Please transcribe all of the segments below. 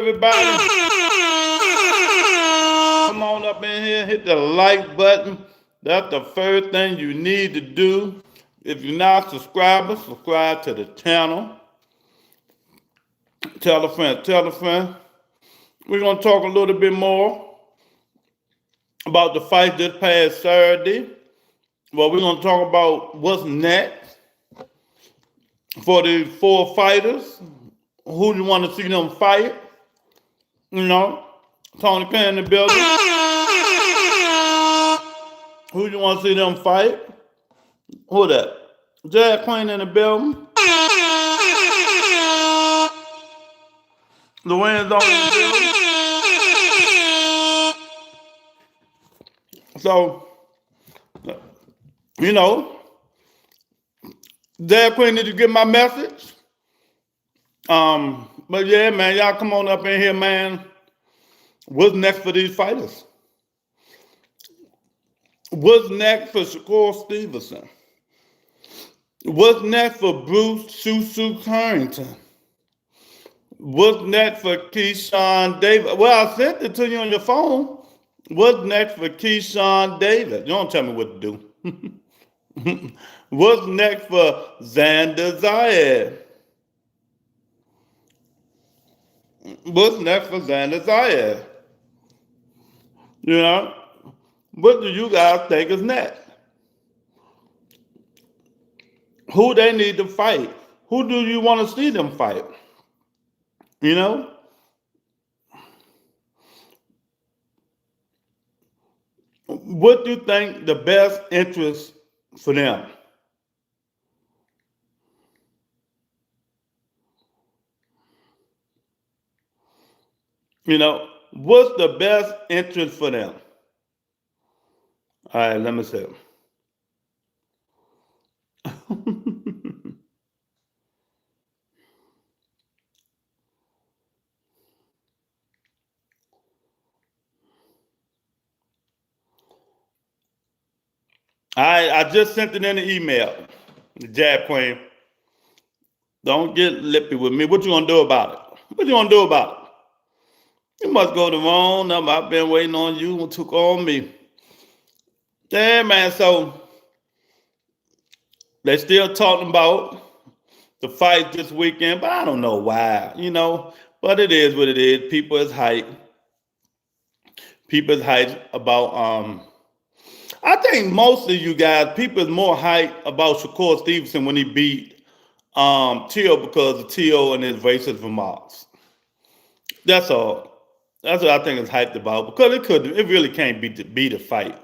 everybody? Come on up in here, hit the like button. That's the first thing you need to do. If you're not a subscriber, subscribe to the channel. Tell a friend, tell a friend. We're going to talk a little bit more about the fight this past Saturday. Well, we're going to talk about what's next for the four fighters. Who you want to see them fight? You know, Tony Khan in the building. Who you want to see them fight? Who that? Jack Queen in the building. The wind's on in the building. So, you know, Jack Queen, did you get my message? But yeah, man, y'all come on up in here, man. What's next for these fighters? What's next for Shakur Stevenson? What's next for Bruce Shu Shu Harrington? What's next for Keyshawn David? Well, I sent it to you on your phone. What's next for Keyshawn David? You don't tell me what to do. What's next for Xander Zayed? What's next for Xander Zayed? You know, what do you guys think is next? Who they need to fight? Who do you want to see them fight? You know? What do you think the best interest for them? You know, what's the best interest for them? All right, let me see. I just sent it in an email. The Jab Queen. Don't get lippy with me. What you gonna do about it? What you gonna do about it? You must go the wrong number. I've been waiting on you and took on me. Yeah, man. So they still talking about the fight this weekend, but I don't know why, you know. But it is what it is. People is hype. People is hype about I think most of you guys, people is more hype about Shakur Stevenson when he beat Tio because of Tio and his racist remarks. That's all. That's what I think is hyped about because it really can't beat a fight.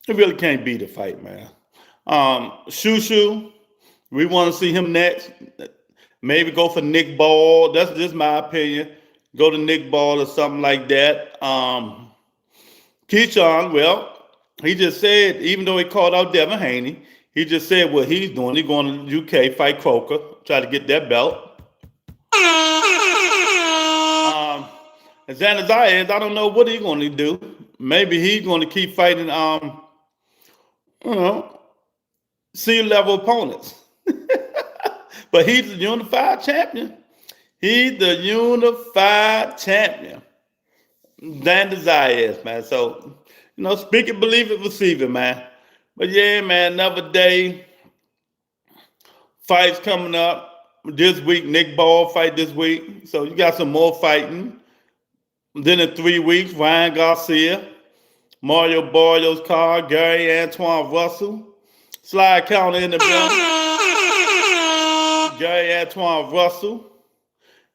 It really can't beat a fight, man. Shu Shu, we want to see him next. Maybe go for Nick Ball. That's just my opinion. Go to Nick Ball or something like that. Keyshawn, well, he just said, even though he called out Devin Haney, he just said what he's doing. He's going to UK, fight Croker, try to get that belt. And Xander Zayed, I don't know what he's going to do. Maybe he's going to keep fighting, you know, C-level opponents. But he's the unified champion. He's the unified champion. Xander Zayed, man. So, you know, speak it, believe it, receive it, man. But yeah, man, another day. Fights coming up this week. Nick Ball fight this week. So you got some more fighting. Then in 3 weeks, Ryan Garcia, Mario Barrios card, Gary Antoine Russell, Slide Counter in the building. Gary Antoine Russell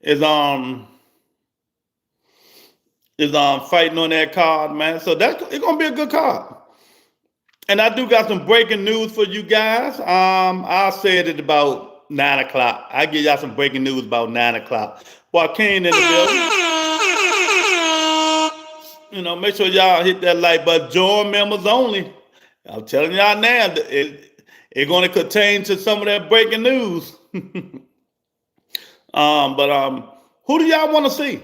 is fighting on that card, man. So it's gonna be a good card. And I do got some breaking news for you guys. I'll say it at about 9 o'clock. I give y'all some breaking news about 9 o'clock. Joaquin in the building. You know, make sure y'all hit that like button. Join members only. I'm telling y'all now, it's going to contain to some of that breaking news. But who do y'all want to see?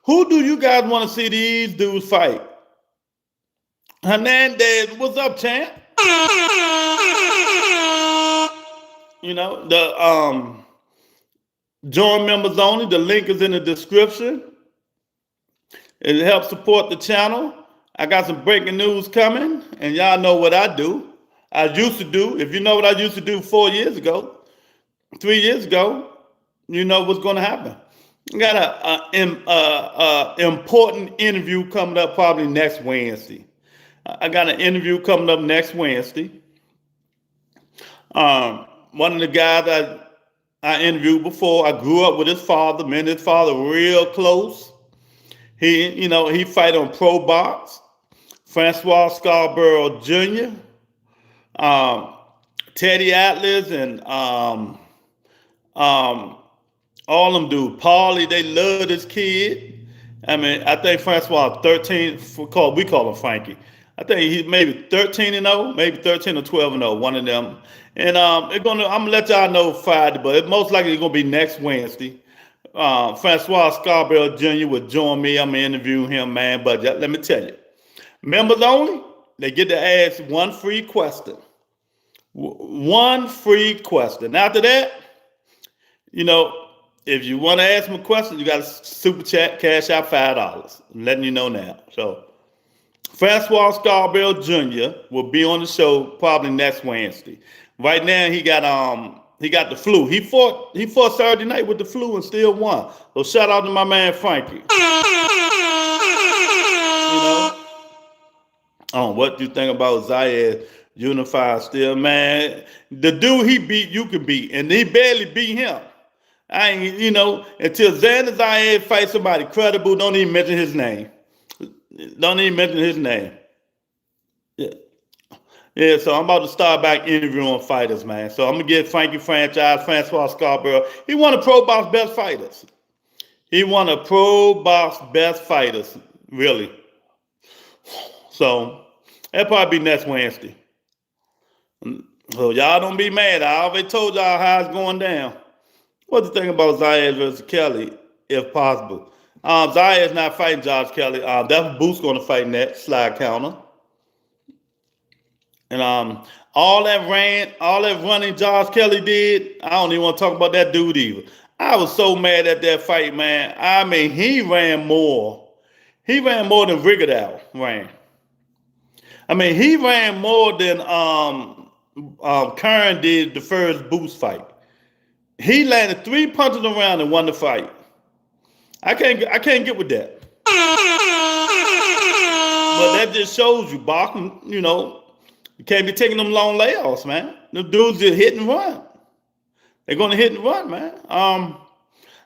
Who do you guys want to see these dudes fight? Hernandez, what's up, champ? You know, Join members only. The link is in the description. It helps support the channel. I got some breaking news coming, and y'all know what I do. I used to do. If you know what I used to do 4 years ago, 3 years ago, you know what's going to happen. I got an important interview coming up probably next Wednesday. I got an interview coming up next Wednesday. One of the guys I interviewed before, I grew up with his father. Me and his father real close. He fight on pro box. Francois Scarborough Jr., Teddy Atlas, and all them dudes. Paulie, they love this kid. I mean, I think Francois 13. We call him Frankie. I think he's maybe 13-0, maybe 13 or 12-0, one of them. And I'm gonna let y'all know Friday, but it's most likely gonna be next Wednesday. Francois Scarborough Jr. will join me. I'm gonna interview him, man. But let me tell you, members only, they get to ask one free question. One free question. After that, if you want to ask me a question, you got to super chat, cash out $5. I'm letting you know now. So Francois Scarborough Jr. will be on the show probably next Wednesday. Right now, he got the flu. He fought Saturday night with the flu and still won. So shout out to my man Frankie. What do you think about Zayed Unified still, man? The dude he beat, you can beat, and he barely beat him. Until Xander Zayed fight somebody credible, don't even mention his name. Don't even mention his name. Yeah, so I'm about to start back interviewing fighters, man. So I'm going to get Frankie Francois Scarborough. He won a Pro Box Best Fighters. Really. So that'll probably be next Wednesday. So y'all don't be mad. I already told y'all how it's going down. What do you think about Zayed versus Kelly, if possible? Zayed's not fighting Josh Kelly. That's Boots going to fight next, slide counter. And all that running Josh Kelly did, I don't even want to talk about that dude either. I was so mad at that fight, man. I mean, he ran more. He ran more than Rigodeau ran. I mean, he ran more than Kern did the first Boots fight. He landed 3 punches around and won the fight. I can't get with that. But that just shows you, boxing, you can't be taking them long layoffs, man. The dudes just hit and run. They're going to hit and run, man.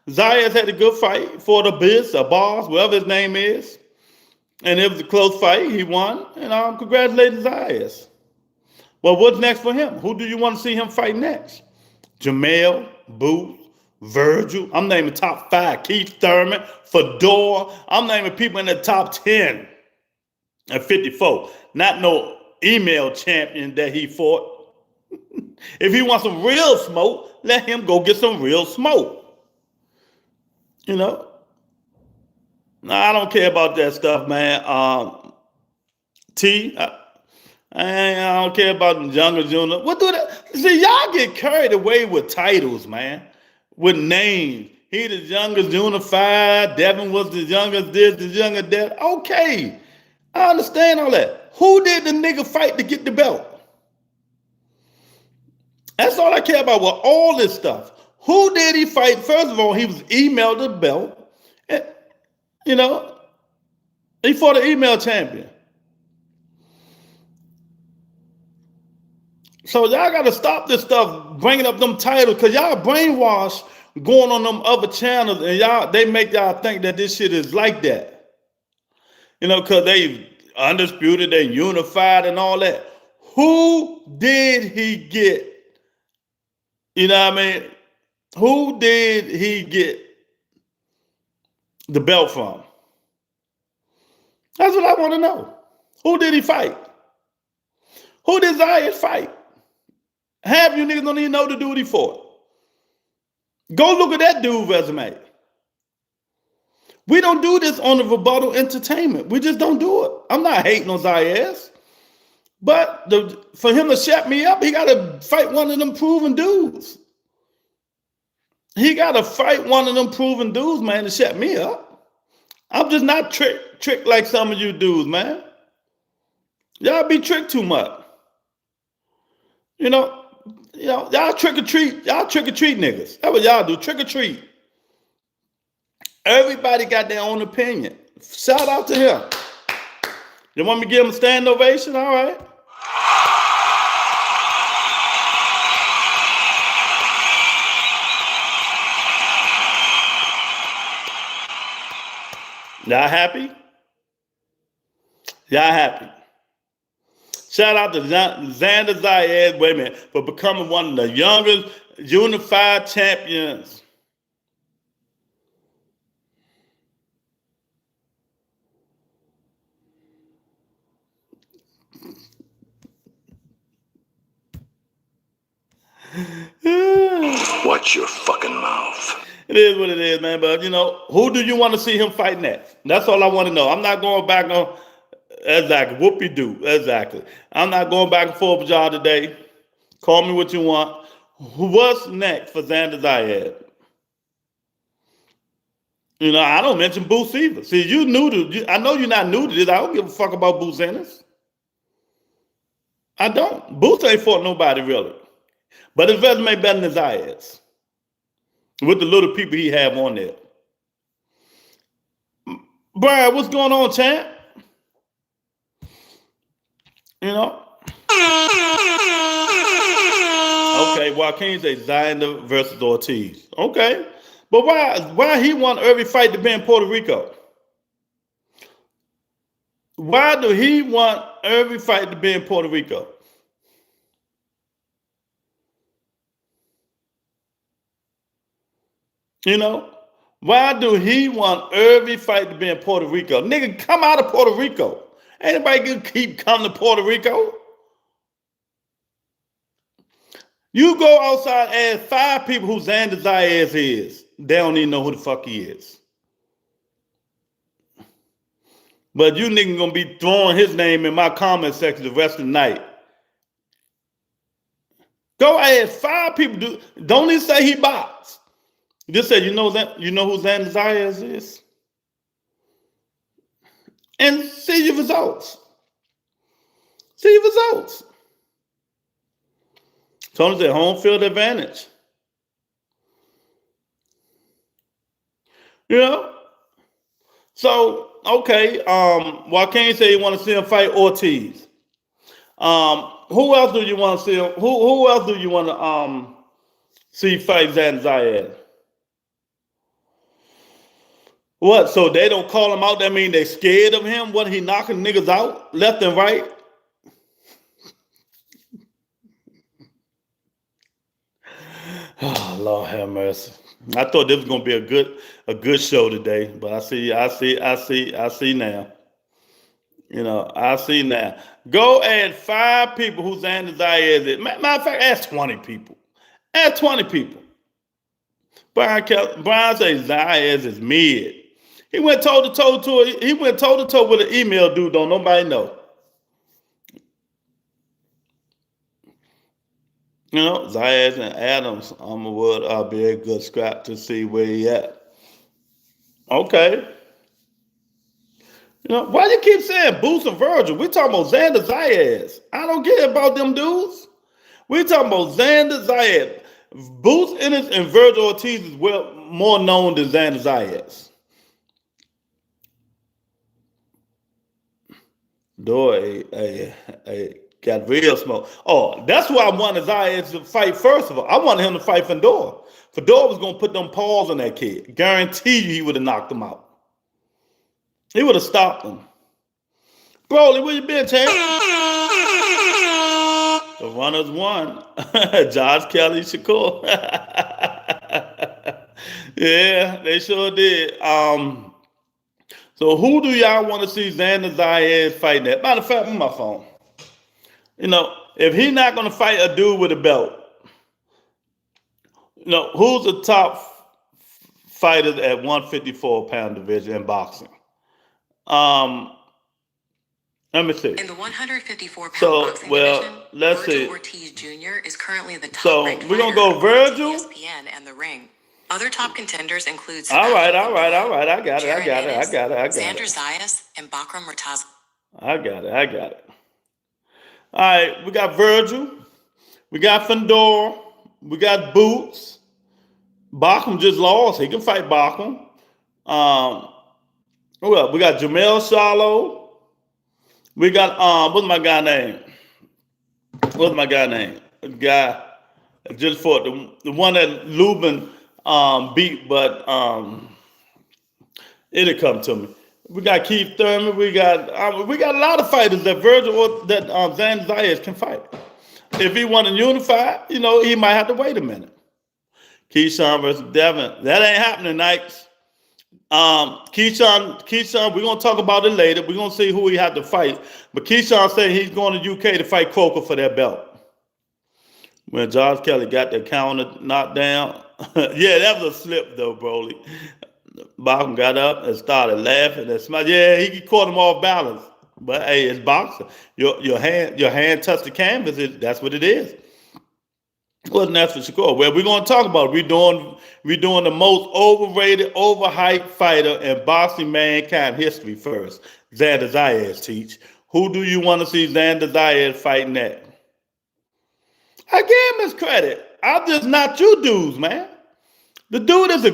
Zayed's had a good fight for the boss, whatever his name is. And it was a close fight. He won. And congratulations, Zayed. Well, what's next for him? Who do you want to see him fight next? Jamel, Booth, Virgil. I'm naming top 5. Keith Thurman, Fedor. I'm naming people in the top 10 at 54. Not no email champion that he fought. If he wants some real smoke, let him go get some real smoke. No, I don't care about that stuff, man. I don't care about the Younger Junior. What do that? See, y'all get carried away with titles, man, with names. He the youngest unified. Devin was the youngest this, the youngest that. Okay, I understand all that. Who did the nigga fight to get the belt? That's all I care about with all this stuff. Who did he fight? First of all, he was emailed the belt. And, he fought an email champion. So y'all got to stop this stuff, bringing up them titles, because y'all brainwashed going on them other channels, and they make y'all think that this shit is like that. Because they undisputed, they unified and all that. Who did he get? You know what I mean? Who did he get the belt from? That's what I want to know. Who did he fight? Who did Zayed fight? Half you niggas don't even know the dude he fought. Go look at that dude's resume. We don't do this on the rebuttal entertainment. We just don't do it. I'm not hating on Zayed. But for him to shut me up, he got to fight one of them proven dudes. He got to fight one of them proven dudes, man, to shut me up. I'm just not tricked like some of you dudes, man. Y'all be tricked too much. You know, y'all trick or treat niggas. That's what y'all do, trick or treat. Everybody got their own opinion. Shout out to him. You want me to give him a standing ovation? All right. Y'all happy? Y'all happy? Shout out to Xander Zayed, wait a minute, for becoming one of the youngest unified champions. Watch your fucking mouth. It is what it is, man. But, who do you want to see him fight next? That's all I want to know. I'm not going back on, exactly, whoopie-doo, exactly. I'm not going back and forth with y'all today. Call me what you want. What's next for Xander Zayed? I don't mention Boots either. See, I know you're not new to this. I don't give a fuck about Boots Ennis. I don't. Boots ain't fought nobody, really. But his resume better than Zayed's. With the little people he have on there. Brian, what's going on, champ? Okay, Joaquin say Xander versus Ortiz. Okay. But why he want every fight to be in Puerto Rico? Why do he want every fight to be in Puerto Rico? Why do he want every fight to be in Puerto Rico? Nigga, come out of Puerto Rico. Ain't nobody gonna keep coming to Puerto Rico. You go outside and ask 5 people who Xander Zayed is. They don't even know who the fuck he is. But you niggas gonna be throwing his name in my comment section the rest of the night. Go ask 5 people. Don't even say he boxed. Just say, you know who Xander Zayed is? And see your results. See your results. Tony said home field advantage. So, okay, Joaquin said he want to see him fight Ortiz. Who else do you want to see him? Who else do you want to see fight Xander Zayed? What? So they don't call him out? That mean they scared of him? What, he knocking niggas out left and right? Oh, Lord have mercy. I thought this was gonna be a good show today, but I see now. I see now. Go add 5 people who Xander Zayed is. Matter of fact, ask 20 people. Ask 20 people. Brian says Zayed is mid. He went toe to toe with an email dude. Don't nobody know. Zayed and Adams, would be a good scrap to see where he at. Okay. Why you keep saying Boots and Virgil? We talking about Xander Zayed. I don't care about them dudes. We talking about Xander Zayed. Boots Ennis and Virgil Ortiz is more known than Xander Zayed. Door got real smoke. Oh, that's why I wanted Zayed to fight first of all. I wanted him to fight Fedor. Fedor was going to put them paws on that kid. Guarantee you he would have knocked him out. He would have stopped him. Broly, where you been, champ? The runners won. Josh Kelly, Shakur. Yeah, they sure did. So who do y'all want to see Xander Zayed fighting at? Matter of fact, on my phone. If he's not going to fight a dude with a belt, who's the top fighters at 154-pound division in boxing? Let me see. In the 154-pound boxing division, let's Virgil see. Ortiz Jr. is currently the top. So we're gonna go Virgil. ESPN and The Ring. Other top contenders include All right. I got it. Xander Zayas, and Bakram Murtaza. I got it. All right, we got Virgil, we got Fandor, we got Boots. Bacham just lost. He can fight Bacham. Who else? We got Jamel Charlo. We got what's my guy name? The guy just fought the one that Lubin beat, but it'll come to me. We got Keith Thurman. We got a lot of fighters that Virgil or that Xander Zayas can fight. If he want to unify, he might have to wait a minute. Keyshawn versus Devin. That ain't happening, Nikes. Keyshawn, we're gonna talk about it later. We're gonna see who he had to fight. But Keyshawn said he's going to UK to fight Croker for that belt. When Josh Kelly got the counter knocked down. Yeah, that was a slip though, Broly. Bacham got up and started laughing and smiling. Yeah, he caught him off balance. But hey, it's boxing. Your hand touched the canvas. That's what it is. Wasn't that for Shakur? Well, we're gonna talk about it. We're doing the most overrated, overhyped fighter in boxing mankind history first. Xander Zayas, teach. Who do you want to see Xander Zayas fighting at? I gave him his credit. I'm just not you dudes, man. The dude is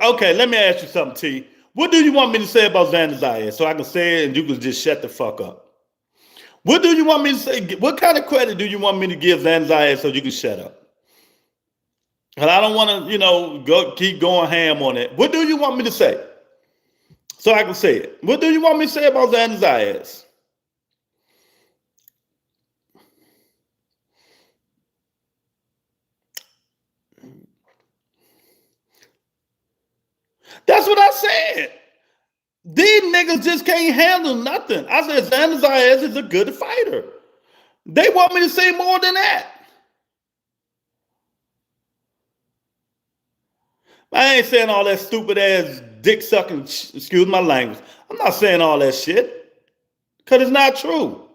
okay, let me ask you something, T. What do you want me to say about Xander Zayas so I can say it and you can just shut the fuck up? What do you want me to say? What kind of credit do you want me to give Xander Zayas so you can shut up? And I don't want to, keep going ham on it. What do you want me to say? So I can say it. What do you want me to say about Xander Zayas? That's what I said. These niggas just can't handle nothing. I said Xander Zayas is a good fighter. They want me to say more than that. I ain't saying all that stupid ass dick sucking, excuse my language. I'm not saying all that shit. Because it's not true.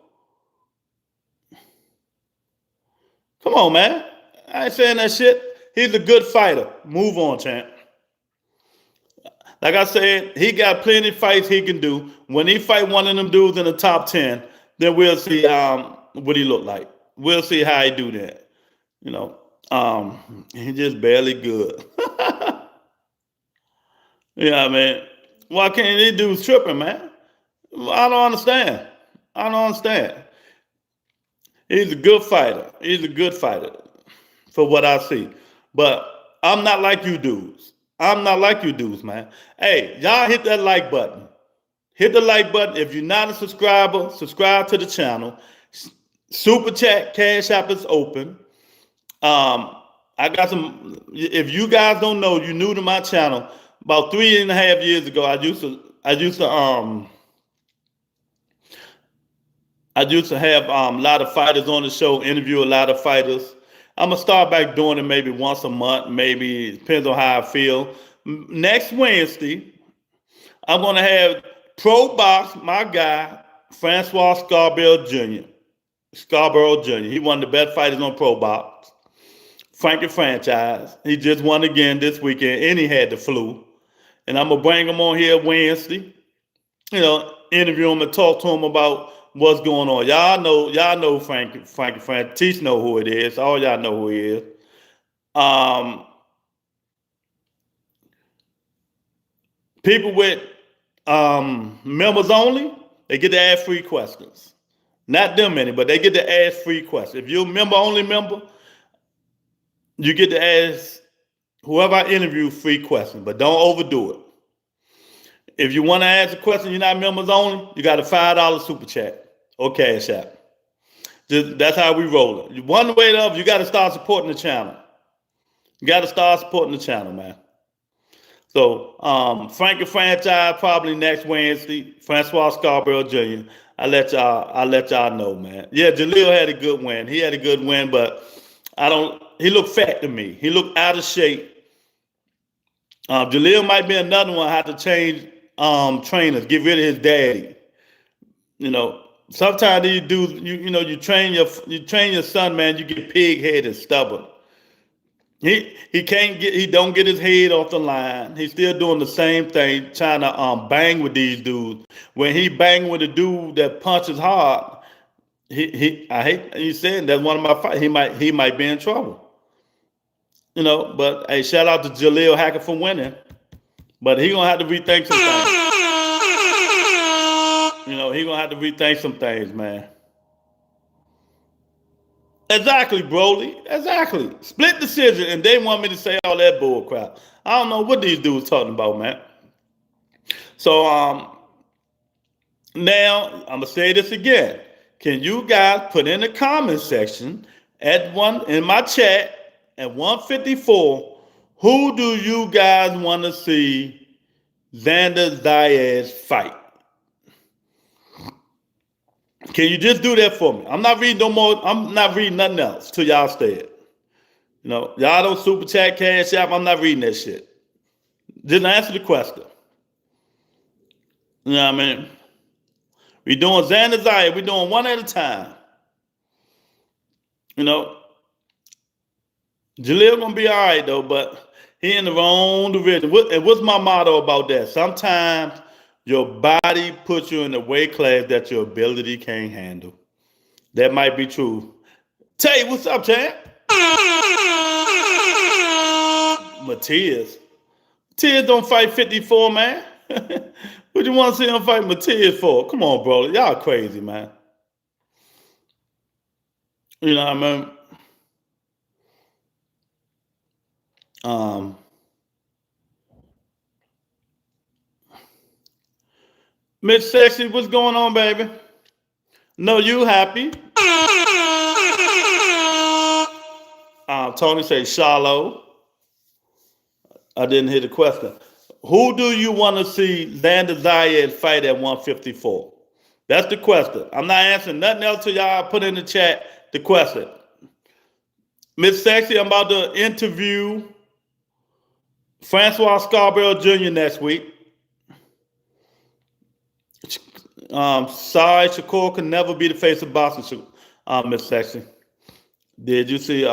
Come on, man. I ain't saying that shit. He's a good fighter. Move on, champ. Like I said, he got plenty of fights he can do. When he fight one of them dudes in the top 10, then we'll see what he look like. We'll see how he do that. He just barely good. Yeah, man. Why can't these dudes tripping, man? I don't understand. He's a good fighter. For what I see. But I'm not like you dudes. Man. Hey, y'all hit that like button. Hit the like button. If you're not a subscriber, subscribe to the channel. Super chat, cash app is open. I got some. If you guys don't know, you're new to my channel. About 3.5 years ago, I used to have a lot of fighters on the show, interview a lot of fighters. I'm gonna start back doing it maybe once a month, maybe it depends on how I feel. Next Wednesday, I'm gonna have Pro Box, my guy, Francois Scarborough Jr. He one of the best fighters on Pro Box. Frankie Franchise. He just won again this weekend, and he had the flu. And I'm gonna bring him on here Wednesday. Interview him and talk to him about what's going on. Y'all know Frankie. Teach know who it is. All y'all know who he is. People with members only, they get to ask free questions. Not them many, but they get to ask free questions. If you're a member-only member, you get to ask whoever I interview free questions, but don't overdo it. If you want to ask a question, you're not members only, you got a $5 super chat or cash app. That's how we roll it. One way or the other, you got to start supporting the channel. Man. So Frankie Franchise probably next Wednesday. Francois Scarborough Jr. I'll let y'all know, man. Yeah, Jaleel had a good win. He had a good win, but he looked fat to me. He looked out of shape. Jaleel might be another one. Have to change trainers, get rid of his daddy. Sometimes these dudes, you train your son, man, you get pig-headed, stubborn. He don't get his head off the line. He's still doing the same thing, trying to bang with these dudes. When he bang with a dude that punches hard, I hate he said that's one of my fights. He might be in trouble. But hey, shout out to Jaleel Hacker for winning. But he gonna have to rethink some things. He gonna have to rethink some things, man. Exactly, Broly. Exactly. Split decision, and they want me to say all that bull crap. I don't know what these dudes talking about, man. So now I'm gonna say this again. Can you guys put in the comment section in my chat at 154? Who do you guys want to see Xander Zayas fight? Can you just do that for me? I'm not reading no more. I'm not reading nothing else till y'all say it. Y'all don't super chat, cash app. I'm not reading that shit. Just answer the question. You know what I mean? We doing Xander Zayas. We doing one at a time. Jaleel gonna be all right though, but he in the wrong division. And what's my motto about that? Sometimes your body puts you in a weight class that your ability can't handle. That might be true. Tay, what's up, champ? Matias don't fight 54, man. What you want to see him fight Matias for? Come on, bro. Y'all crazy, man. You know what I mean? Miss Sexy, what's going on, baby? No, you happy? Tony say shallow. I didn't hear the question. Who do you want to see Xander Zayas fight at 154? That's the question. I'm not answering nothing else till y'all put in the chat the question. Miss Sexy, I'm about to interview Francois Scarborough Jr. next week. Sorry, Shakur can never be the face of boxing, Miss Sexy. Did you see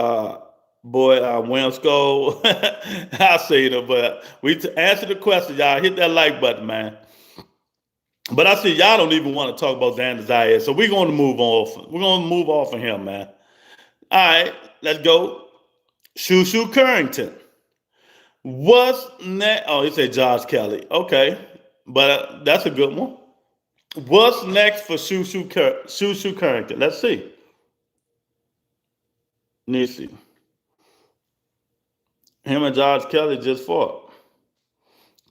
William Skull? I seen him, but answer the question, y'all. Hit that like button, man. But I see y'all don't even want to talk about Xander Zayas, so we're going to move off. We're going to move off of him, man. All right, let's go. Shu Shu Currington. What's next? Oh, he said Josh Kelly. Okay, but that's a good one. What's next for Shu Shu Currington? Let's see. Let me see. Him and Josh Kelly just fought.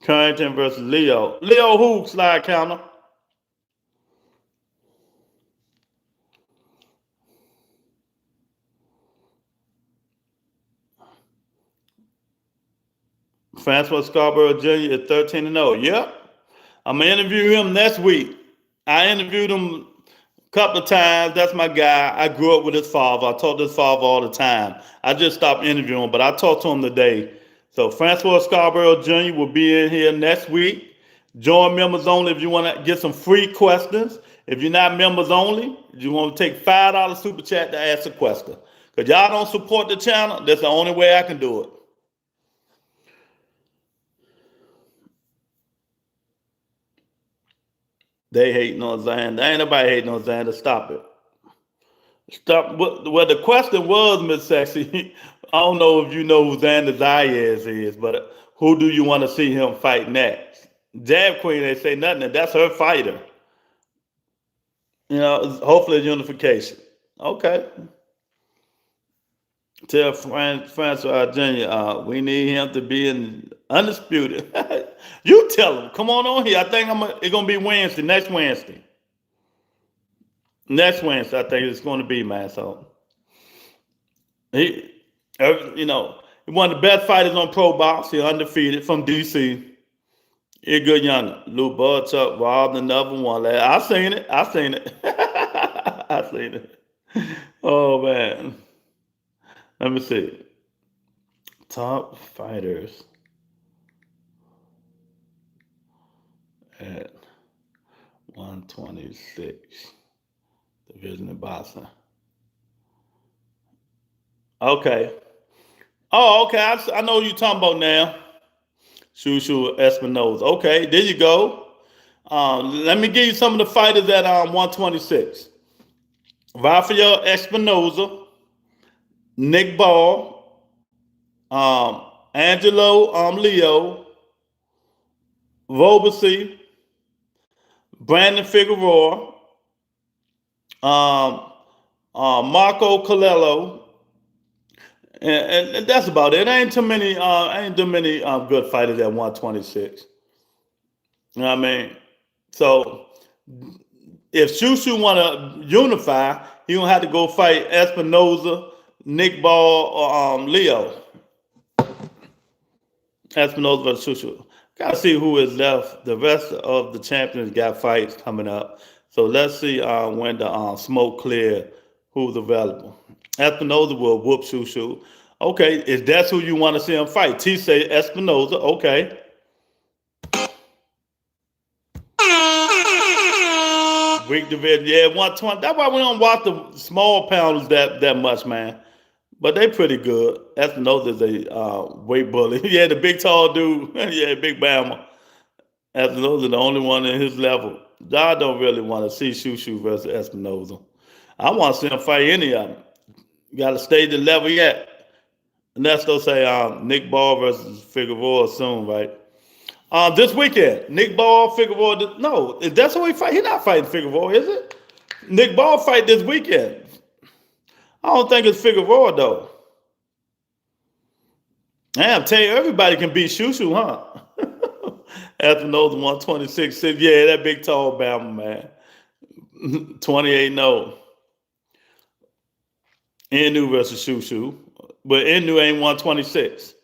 Currington versus Leo. Leo who, slide counter? Francois Scarborough Jr. is 13-0. Yep. I'm going to interview him next week. I interviewed him a couple of times. That's my guy. I grew up with his father. I talk to his father all the time. I just stopped interviewing him, but I talked to him today. So Francois Scarborough Jr. will be in here next week. Join members only if you want to get some free questions. If you're not members only, you want to take $5 super chat to ask a question. Because y'all don't support the channel, that's the only way I can do it. They hating on Xander. Ain't nobody hating on Xander. Stop it. Stop. Well, the question was, Miss Sexy, I don't know if you know who Xander Zayas is, but who do you want to see him fight next? Jab Queen, they say nothing. That's her fighter. Hopefully unification. Okay. Tell Francois Jr. We need him to be in undisputed. You tell him. Come on here. I think it's gonna be Wednesday. Next Wednesday. I think it's gonna be, man. So he, one of the best fighters on Pro Box. He's undefeated from DC. He's a good young. Lou Budchuck robbed another one. I seen it. I seen it. Oh man. Let me see. Top fighters at 126 division of boxing. Okay. Oh, okay. I know what you're talking about now. Shu Shu Espinoza. Okay, there you go. Let me give you some of the fighters at 126. Rafael Espinoza, Nick Ball, Angelo Leo, Robersy, Brandon Figueroa, um, Marco Colello, and that's about it. Ain't too many. Ain't too many good fighters at 126. You know what I mean? So if Shu Shu want to unify, he gonna have to go fight Espinoza, Nick Ball, or Leo. Espinoza versus Shu Shu. Gotta see who is left. The rest of the champions got fights coming up. So let's see when the smoke clear who's available. Espinoza will whoop Shu Shu. Okay, if that's who you want to see him fight, T say Espinoza. Okay. Weak division, yeah, 120. That's why we don't watch the small pounders that much, man. But they pretty good. Espinoza is a weight bully. Yeah, the big tall dude. Yeah, big Bama. Espinoza the only one in his level. I don't really want to see Shu Shu versus Espinoza. I want to see him fight any of them. You got to stay the level yet. And that's they'll say Nick Ball versus Figueroa soon, right? This weekend, Nick Ball, Figueroa. No, that's who he fight. He's not fighting Figueroa, is it? Nick Ball fight this weekend. I don't think it's Figueroa though. Damn, tell you, everybody can beat Shu Shu, huh? After those 126, yeah, that big tall Bama man. 28-0. Inu versus Shu Shu. But Inu ain't 126.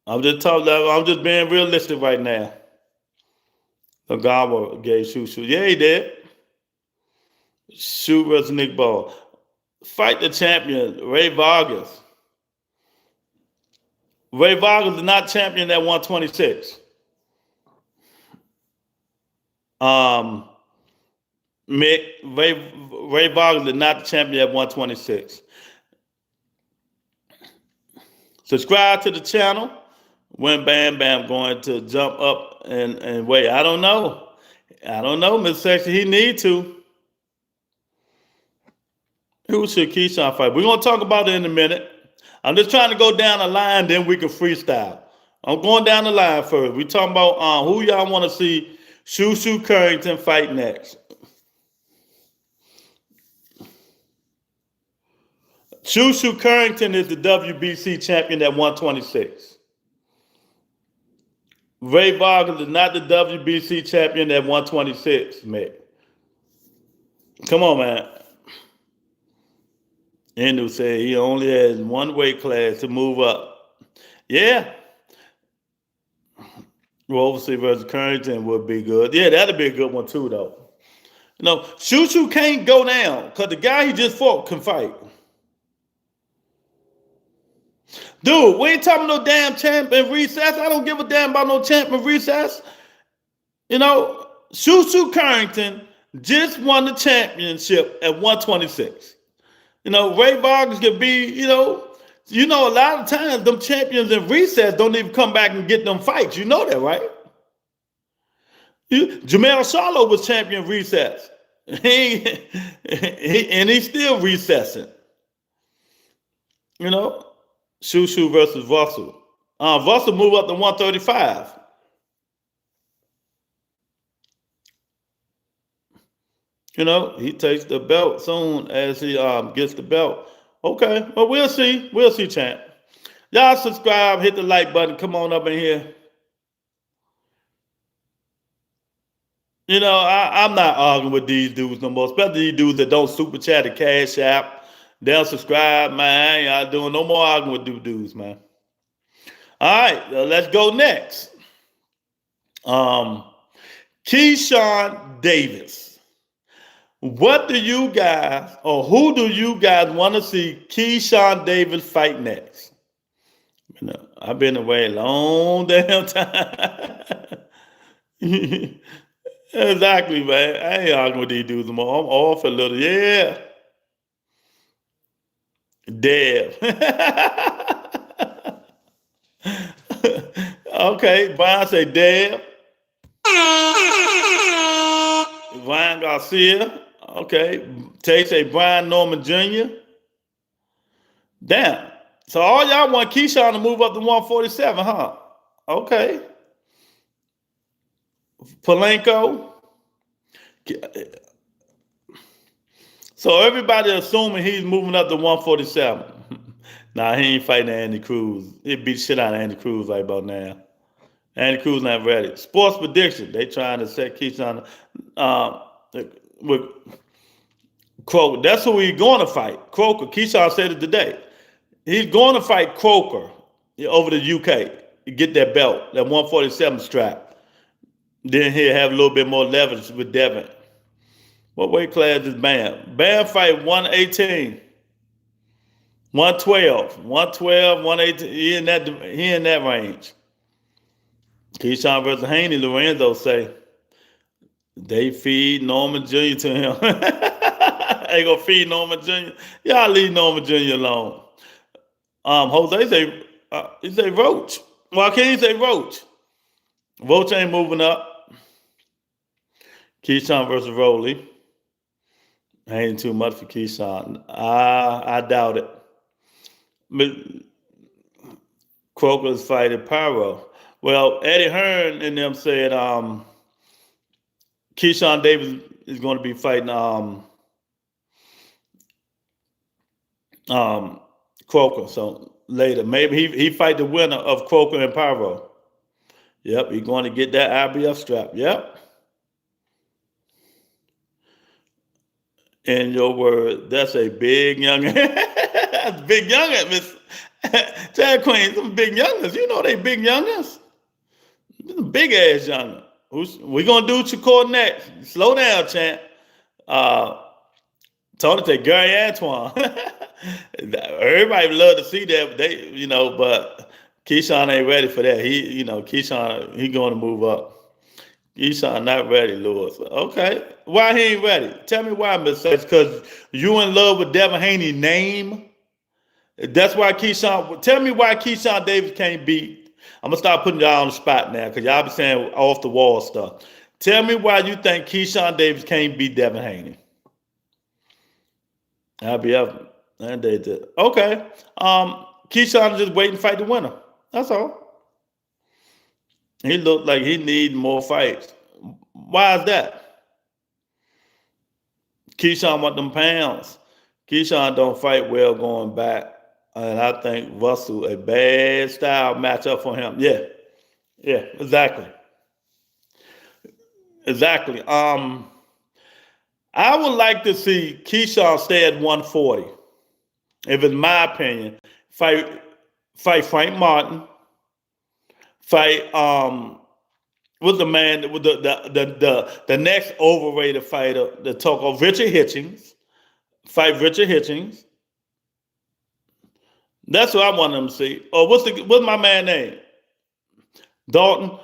I'm just being realistic right now. Ogawa gave Shu Shu. Yeah, he did. Shu versus Nick Ball. Fight the champion, Ray Vargas. Ray Vargas is not champion at 126. Ray Vargas is not the champion at 126. Subscribe to the channel. When Bam Bam going to jump up and wait? I don't know. Miss Sexy. He need to. Who should Keyshawn fight? We're gonna talk about it in a minute. I'm just trying to go down the line, then we can freestyle. I'm going down the line first. We talking about who y'all want to see Shu Shu Currington fight next. Shu Shu Currington is the WBC champion at 126. Ray Vargas is not the WBC champion at 126, man. Come on, man. Inu said he only has one weight class to move up. Yeah. Roverson versus Currington would be good. Yeah, that'd be a good one too, though. No, Shu Shu can't go down because the guy he just fought can fight. Dude, we ain't talking no damn champ in recess. I don't give a damn about no champ in recess. You know, Shu Shu Currington just won the championship at 126. You know, Ray Vargas could be, you know, a lot of times them champions in recess don't even come back and get them fights. You know that, right? Jamel Charlo was champion recess. And he's still recessing. You know? Shu Shu versus Russell. Russell moved up to 135. You know, he takes the belt soon as he gets the belt. Okay, well, we'll see. We'll see, champ. Y'all subscribe, hit the like button. Come on up in here. You know, I'm not arguing with these dudes no more, especially these dudes that don't super chat the Cash App. They don't subscribe, man. Y'all doing no more arguing with these dudes, man. All right, let's go next. Keyshawn Davis. What do you guys, or who do you guys want to see Keyshawn Davis fight next? You know, I've been away a long damn time. Exactly, man. I ain't arguing with these dudes anymore. I'm off a little. Yeah. Dev. Okay, Brian say Deb. Ryan Garcia. Okay. Tay say Brian Norman Jr. Damn. So all y'all want Keyshawn to move up to 147, huh? Okay. Palenko. So everybody assuming he's moving up to 147. Nah, he ain't fighting Andy Cruz. He beat shit out of Andy Cruz right about now. Andy Cruz not ready. Sports prediction. They trying to set Keyshawn with Croker. That's who he's going to fight. Croker. Keyshawn said it today. He's going to fight Croker over the UK. Get that belt, that 147 strap. Then he'll have a little bit more leverage with Devin. What weight class is Bam? Bam fight 118, 112, 112, 118. He in that range. Keyshawn versus Haney, Lorenzo say they feed Norman Jr. to him. They gonna feed Norman Jr. Y'all leave Norman Jr. alone. Jose say he say Roach. Why can't he say Roach? Roach ain't moving up. Keyshawn versus Rowley. Ain't too much for Keyshawn. I doubt it. But Croker's fighting Pyro. Well, Eddie Hearn and them said Keyshawn Davis is going to be fighting Croker. So later, maybe he fight the winner of Croker and Pyro. Yep, he's going to get that IBF strap. Yep. In your word, that's a big youngin. That's big youngin, Miss Tag Queen. Some big youngins. You know they big youngins. Big ass youngin. We gonna do Shakur next. Slow down, champ. Told it to Gary Antoine. Everybody would love to see that, but but Keyshawn ain't ready for that. Keyshawn, he going to move up. Keyshawn not ready, Lewis. Okay. Why he ain't ready? Tell me why, Miss Sage. Because you in love with Devin Haney's name? That's why Keyshawn. Tell me why Keyshawn Davis can't beat. I'm going to start putting y'all on the spot now because y'all be saying off the wall stuff. Tell me why you think Keyshawn Davis can't beat Devin Haney. I'll be up. And they did. Okay. Keyshawn just wait and fight the winner. That's all. He looked like he need more fights. Why is that? Keyshawn want them pounds. Keyshawn don't fight well going back. And I think Russell, a bad style matchup for him. Yeah, exactly. Exactly. I would like to see Keyshawn stay at 140. If it's my opinion, fight Frank Martin. Fight with the man with the next overrated fighter, the talk of Richard Hitchens. Fight Richard Hitchens. That's what I want them to see. Or what's my man name? Dalton.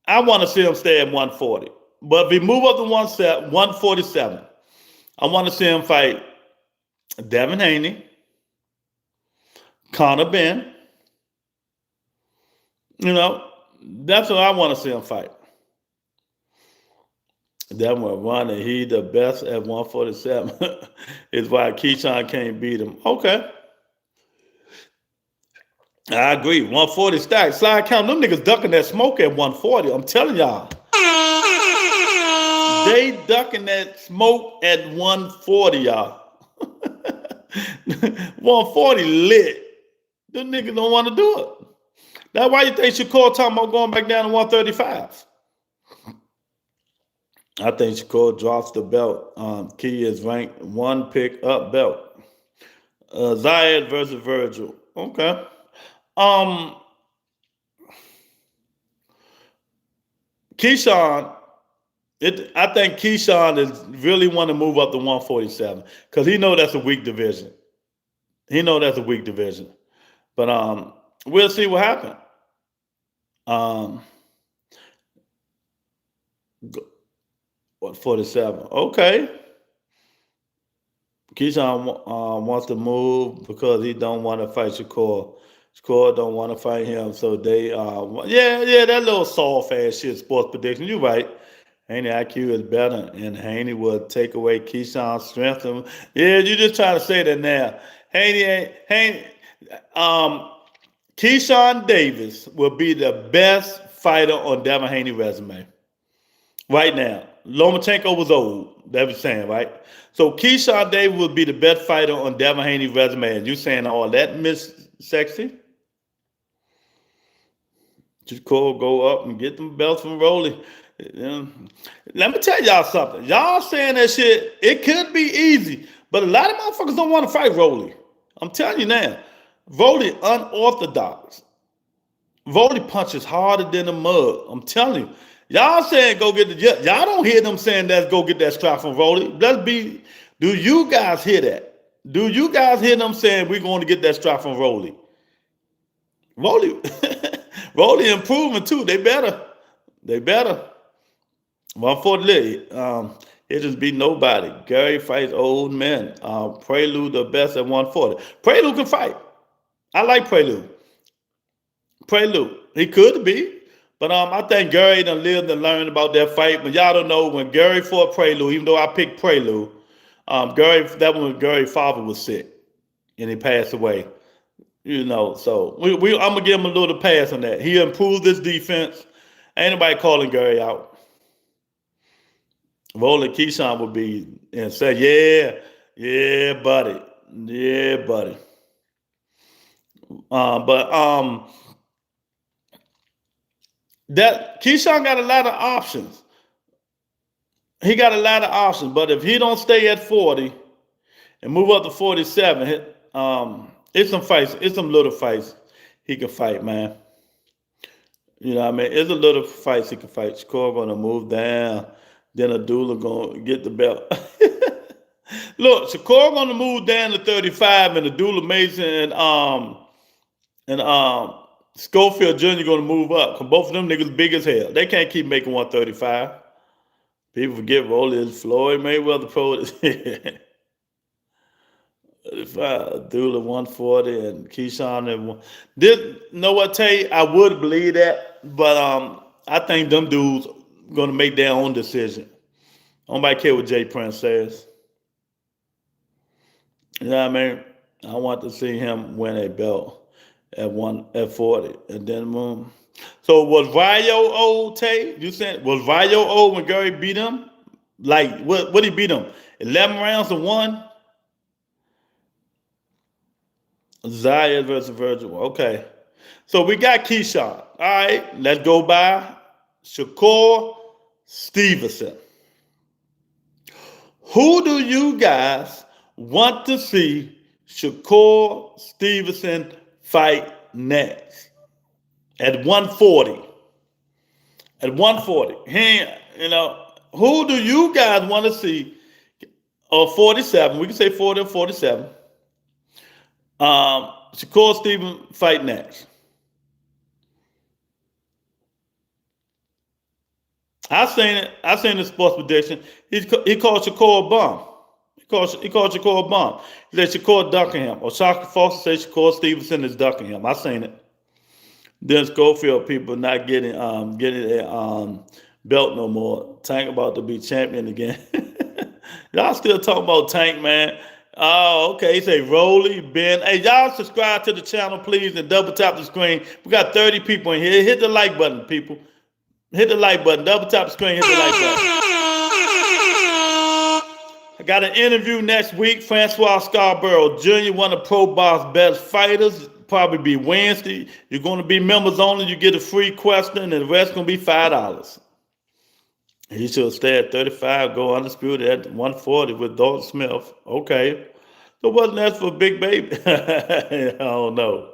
I want to see him stay at 140. But if we move up to 147, I want to see him fight Devin Haney, Conor Ben. That's what I want to see him fight. That one running, he the best at 147 is why Keyshawn can't beat him. Okay. I agree. 140 stack. Slide count. Them niggas ducking that smoke at 140. I'm telling y'all. They ducking that smoke at 140, y'all. 140 lit. Them niggas don't want to do it. That's why you think Shakur talking about going back down to 135. I think Shakur drops the belt. Key is ranked one pick up belt. Zayed versus Virgil. Okay. Keyshawn, I think Keyshawn is really want to move up to 147 because he know that's a weak division. But we'll see what happens. 47. Okay. Keyshawn wants to move because he don't want to fight Shakur. Shakur don't want to fight him, so they yeah, that little soft ass shit sports prediction. You're right. Haney IQ is better, and Haney will take away Keyshawn's strength. Yeah, you just trying to say that now. Haney, um, Keyshawn Davis will be the best fighter on Devin Haney's resume right now. Lomachenko was old. That was saying, right? So Keyshawn Davis will be the best fighter on Devin Haney's resume. And you saying all that, Miss Sexy? Just go up and get them belts from Rolly. Let me tell y'all something. Y'all saying that shit, it could be easy, but a lot of motherfuckers don't want to fight Rolly. I'm telling you now. Rolly unorthodox. Rolly punches harder than a mug. I'm telling you. Y'all saying go get y'all don't hear them saying let's go get that strap from Rolly. Do you guys hear that? Do you guys hear them saying we're going to get that strap from Rolly? Rolly improving too. They better. 140. It just beat nobody. Gary fights old men. Prelude the best at 140. Prelude can fight. I like Prelude. He could be. But I think Gary done lived and learned about that fight. But y'all don't know when Gary fought Prelude, even though I picked Prelude, that one when Gary's father was sick and he passed away. So I'm gonna give him a little pass on that. He improved his defense. Ain't nobody calling Gary out. Rolling Keyshawn would be and say, yeah, buddy. That Keyshawn got a lot of options. He got a lot of options, but if he don't stay at 40 and move up to 47, it's some fights, it's some little fights he can fight, man. You know what I mean? It's a little fights he can fight. Shakur gonna move down, then Abdullah gonna get the belt. Look, Shakur gonna move down to 35, and Abdullah Mason and Schofield Jr. gonna move up. Cause both of them niggas big as hell. They can't keep making 135. People forget Rolly is Floyd Mayweather pro. 35, Abdullah 140, and Keyshawn at one. Know what, Tay? I would believe that, but I think them dudes gonna make their own decision. Nobody care what Jay Prince says. You know what I mean? I want to see him win a belt at 40, and then boom. So was Rayo old, Tay? You said was Rayo old when Gary beat him? Like what he beat him? 11 rounds to 1. Zaya versus Virgil. Okay. So we got Keyshawn. All right, let's go by Shakur Stevenson. Who do you guys want to see Shakur Stevenson fight next? At 140. At 140. Who do you guys want to see? Or 47. We can say 40 or 47. Shakur Stevenson fight next. I seen the sports prediction. He called Shakur a bum. He called Shakur a bum. He said Shakur ducking him. Or Shakur Foster said Shakur Stevenson is ducking him. I seen it. Then Schofield people not getting a belt no more. Tank about to be champion again. Y'all still talking about Tank, man. Oh, okay. He say Rolly, Ben. Hey, y'all subscribe to the channel, please, and double tap the screen. We got 30 people in here. Hit the like button, people. Hit the like button. Double tap the screen. Hit the like button. I got an interview next week. Francois Scarborough Jr., one of Pro Box best fighters. Probably be Wednesday. You're going to be members only. You get a free question, and the rest going to be $5. He should stay at 35, go undisputed at 140 with Dalton Smith. Okay. So what's next for Big Baby? I don't know.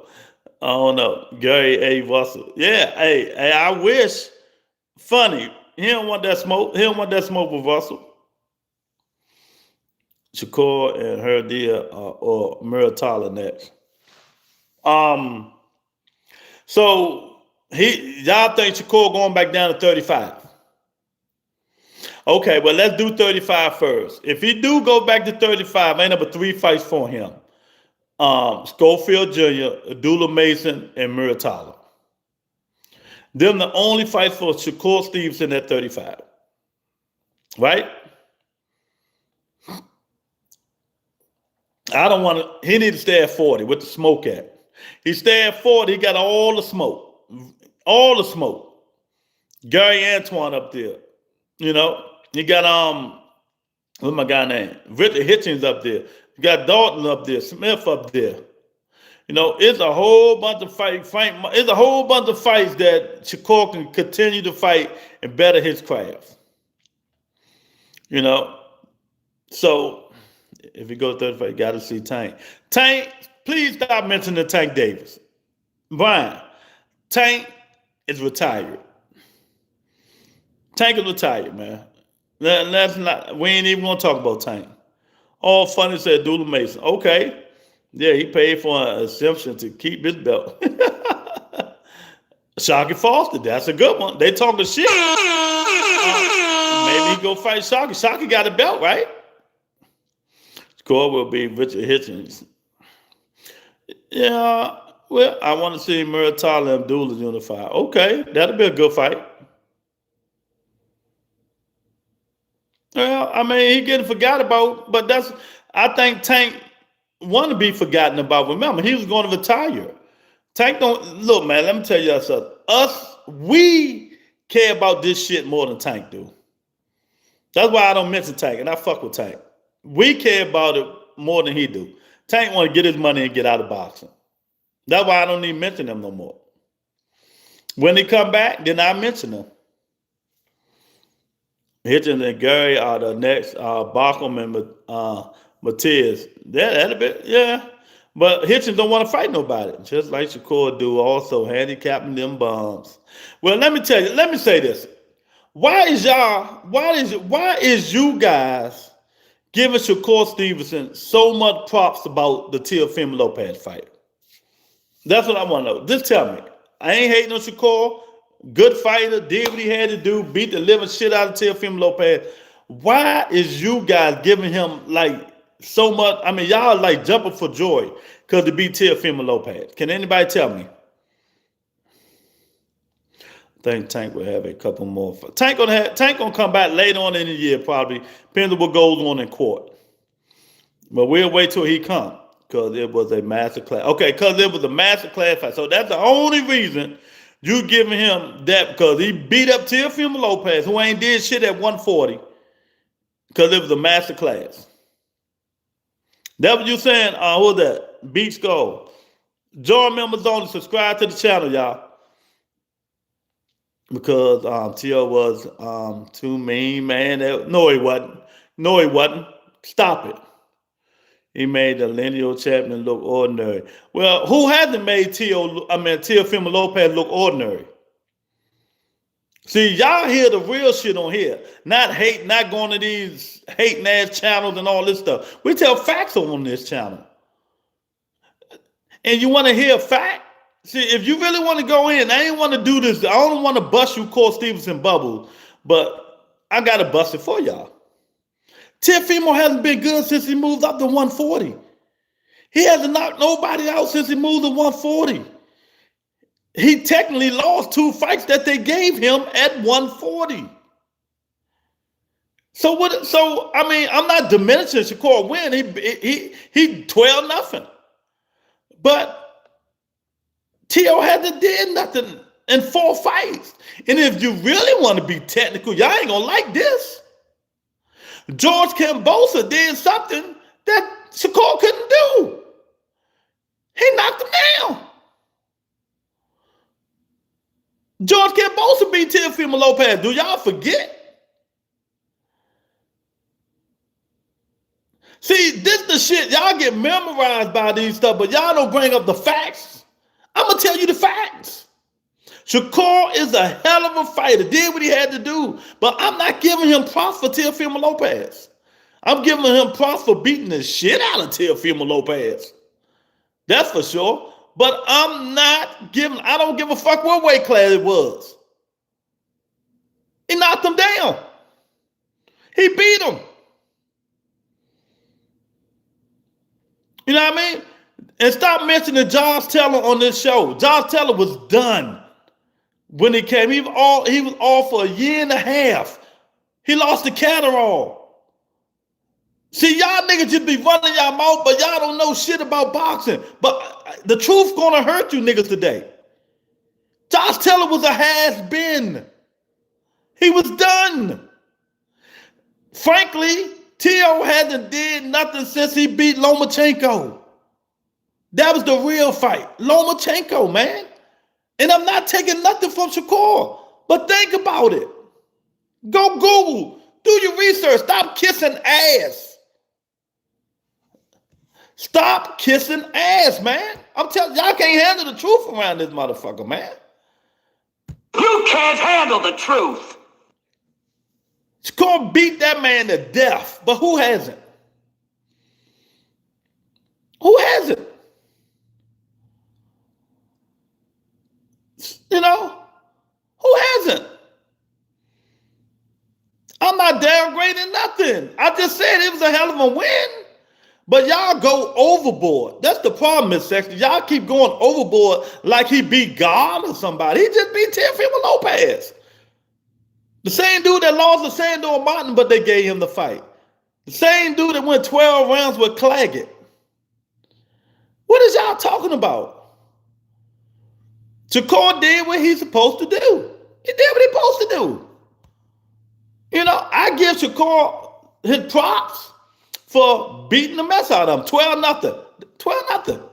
Gary A. Russell. Yeah, hey, I wish. Funny. He don't want that smoke. He don't want that smoke with Russell. Shakur and Herdia or Muratala next. So y'all think Shakur going back down to 35? Okay, well, let's do 35 first. If he do go back to 35, ain't number 3 fights for him. Schofield Jr., Abdullah Mason, and Muratala. Them the only fights for Shakur Stevenson at 35. Right? I don't want to. He need to stay at 40 with the smoke at. He stay at 40. He got all the smoke. All the smoke. Gary Antoine up there. You know, you got what's my guy name? Richard Hitchens up there. You got Dalton up there, Smith up there. You know, it's a whole bunch of it's a whole bunch of fights that Shakur can continue to fight and better his craft. You know, so if you go 35, you got to see Tank. Tank, please stop mentioning Tank Davis. Brian, Tank is retired. Tank is retired, man. That's not. We ain't even gonna talk about Tank. All funny said Abdullah Mason. Okay, yeah, he paid for an exemption to keep his belt. Shakur Foster, that's a good one. They talking shit. Maybe he go fight Shakur. Shakur got a belt, right? Score will be Richard Hitchens. Yeah, well, I want to see Muratala and Abdullah unify. Okay, that'll be a good fight. Well, I mean, he getting forgot about, but I think Tank want to be forgotten about. Remember, he was going to retire. Tank don't, look, man, let me tell you something. We care about this shit more than Tank do. That's why I don't mention Tank, and I fuck with Tank. We care about it more than he do. Tank want to get his money and get out of boxing. That's why I don't even mention him no more. When he come back, then I mention him. Hitchens and Gary are the next. Bacham and Matias. That'll be, yeah. But Hitchens don't want to fight nobody, just like Shakur do. Also handicapping them bombs. Well, let me tell you. Let me say this. Why is you guys giving Shakur Stevenson so much props about the Teofimo Lopez fight? That's what I want to know. Just tell me. I ain't hating on Shakur. Good fighter, did what he had to do, beat the living shit out of Teofimo Lopez. Why is you guys giving him like so much? I mean, y'all like jumping for joy because to beat Teofimo Lopez. Can anybody tell me? I think Tank will have a couple more. Tank gonna come back later on in the year, probably. Depends on what goes on in court. But we'll wait till he comes because it was a master class. Okay, because it was a master class fight. So that's the only reason you giving him that, because he beat up Teofimo Lopez, who ain't did shit at 140, because it was a master class. That what you saying? Who's that? Beach Gold. Join members only. Subscribe to the channel, y'all. Because Tio was too mean, man. No, he wasn't. No, he wasn't. Stop it. He made the lineal champion look ordinary. Well, who hasn't made Teofimo Lopez look ordinary? See, y'all hear the real shit on here. Not hate, not going to these hating ass channels and all this stuff. We tell facts on this channel. And you want to hear fact? See, if you really want to go in, I ain't want to do this. I don't want to bust you Cole Stevenson bubble, but I got to bust it for y'all. Teofimo hasn't been good since he moved up to 140. He hasn't knocked nobody out since he moved to 140. He technically lost 2 fights that they gave him at 140. So what? So I mean, I'm not diminishing Shakur win. He 12-0, but Tio hasn't did nothing in 4 fights. And if you really want to be technical, y'all ain't gonna like this. George Kambosos did something that Shakur couldn't do. He knocked him down. George Kambosos beat Teofimo Lopez. Do y'all forget? See, this the shit. Y'all get memorized by these stuff, but y'all don't bring up the facts. I'm going to tell you the facts. Shakur is a hell of a fighter. Did what he had to do. But I'm not giving him props for Teofimo Lopez. I'm giving him props for beating the shit out of Teofimo Lopez. That's for sure. But I don't give a fuck what weight class it was. He knocked him down. He beat him. You know what I mean? And stop mentioning Josh Taylor on this show. Josh Taylor was done when he came. He was off for a year and a half. He lost the Catterall. See, y'all niggas just be running y'all mouth, but y'all don't know shit about boxing. But the truth gonna hurt you niggas today. Josh Taylor was a has-been. He was done. Frankly, T.O. hasn't did nothing since he beat Lomachenko. That was the real fight. Lomachenko, man. And I'm not taking nothing from Shakur. But think about it. Go Google. Do your research. Stop kissing ass. Stop kissing ass, man. I'm telling y'all can't handle the truth around this motherfucker, man. You can't handle the truth. Shakur beat that man to death. But who hasn't? Who hasn't? You know? Who hasn't? I'm not downgrading nothing. I just said it was a hell of a win. But y'all go overboard. That's the problem, Miss Sexton. Y'all keep going overboard like he beat God or somebody. He just beat Teofimo Lopez. The same dude that lost to Sandor Martin, but they gave him the fight. The same dude that went 12 rounds with Claggett. What is y'all talking about? Shakur did what he's supposed to do. He did what he's supposed to do. You know, I give Shakur his props for beating the mess out of him. 12-0. 12-0.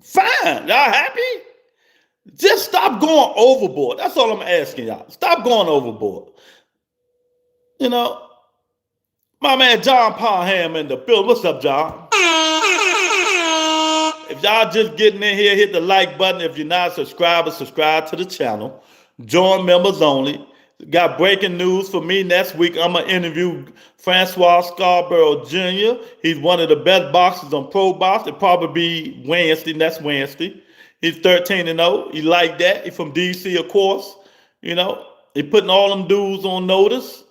Fine. Y'all happy? Just stop going overboard. That's all I'm asking y'all. Stop going overboard. You know, my man John Parham in the building. What's up, John? If y'all just getting in here, hit the like button. If you're not subscribed, subscribe to the channel. Join members only. Got breaking news for me next week. I'm going to interview Francois Scarborough Jr. He's one of the best boxers on Pro Box. It'll probably be Wednesday, next Wednesday. He's 13-0. He like that. He's from D.C., of course. You know, he putting all them dudes on notice.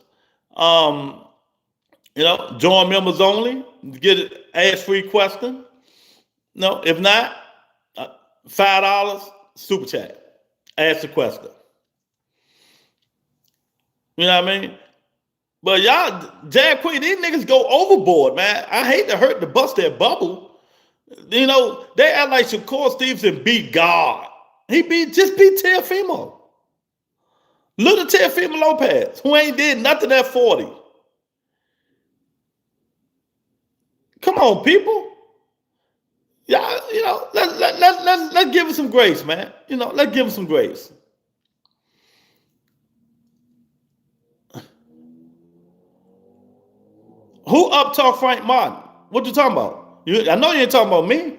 You know, join members only. Get an ask-free question. No, if not, $5 super chat. Ask the question. You know what I mean? But y'all, Jab Queen, these niggas go overboard, man. I hate to hurt to bust their bubble. You know, they act like Shakur Stevenson beat God. He just beat Teofimo. Little Teofimo Lopez, who ain't did nothing at 40. Come on, people. Y'all, you know, let's give him some grace, man. You know, let's give him some grace. Who up-talk Frank Martin? What you talking about? I know you ain't talking about me.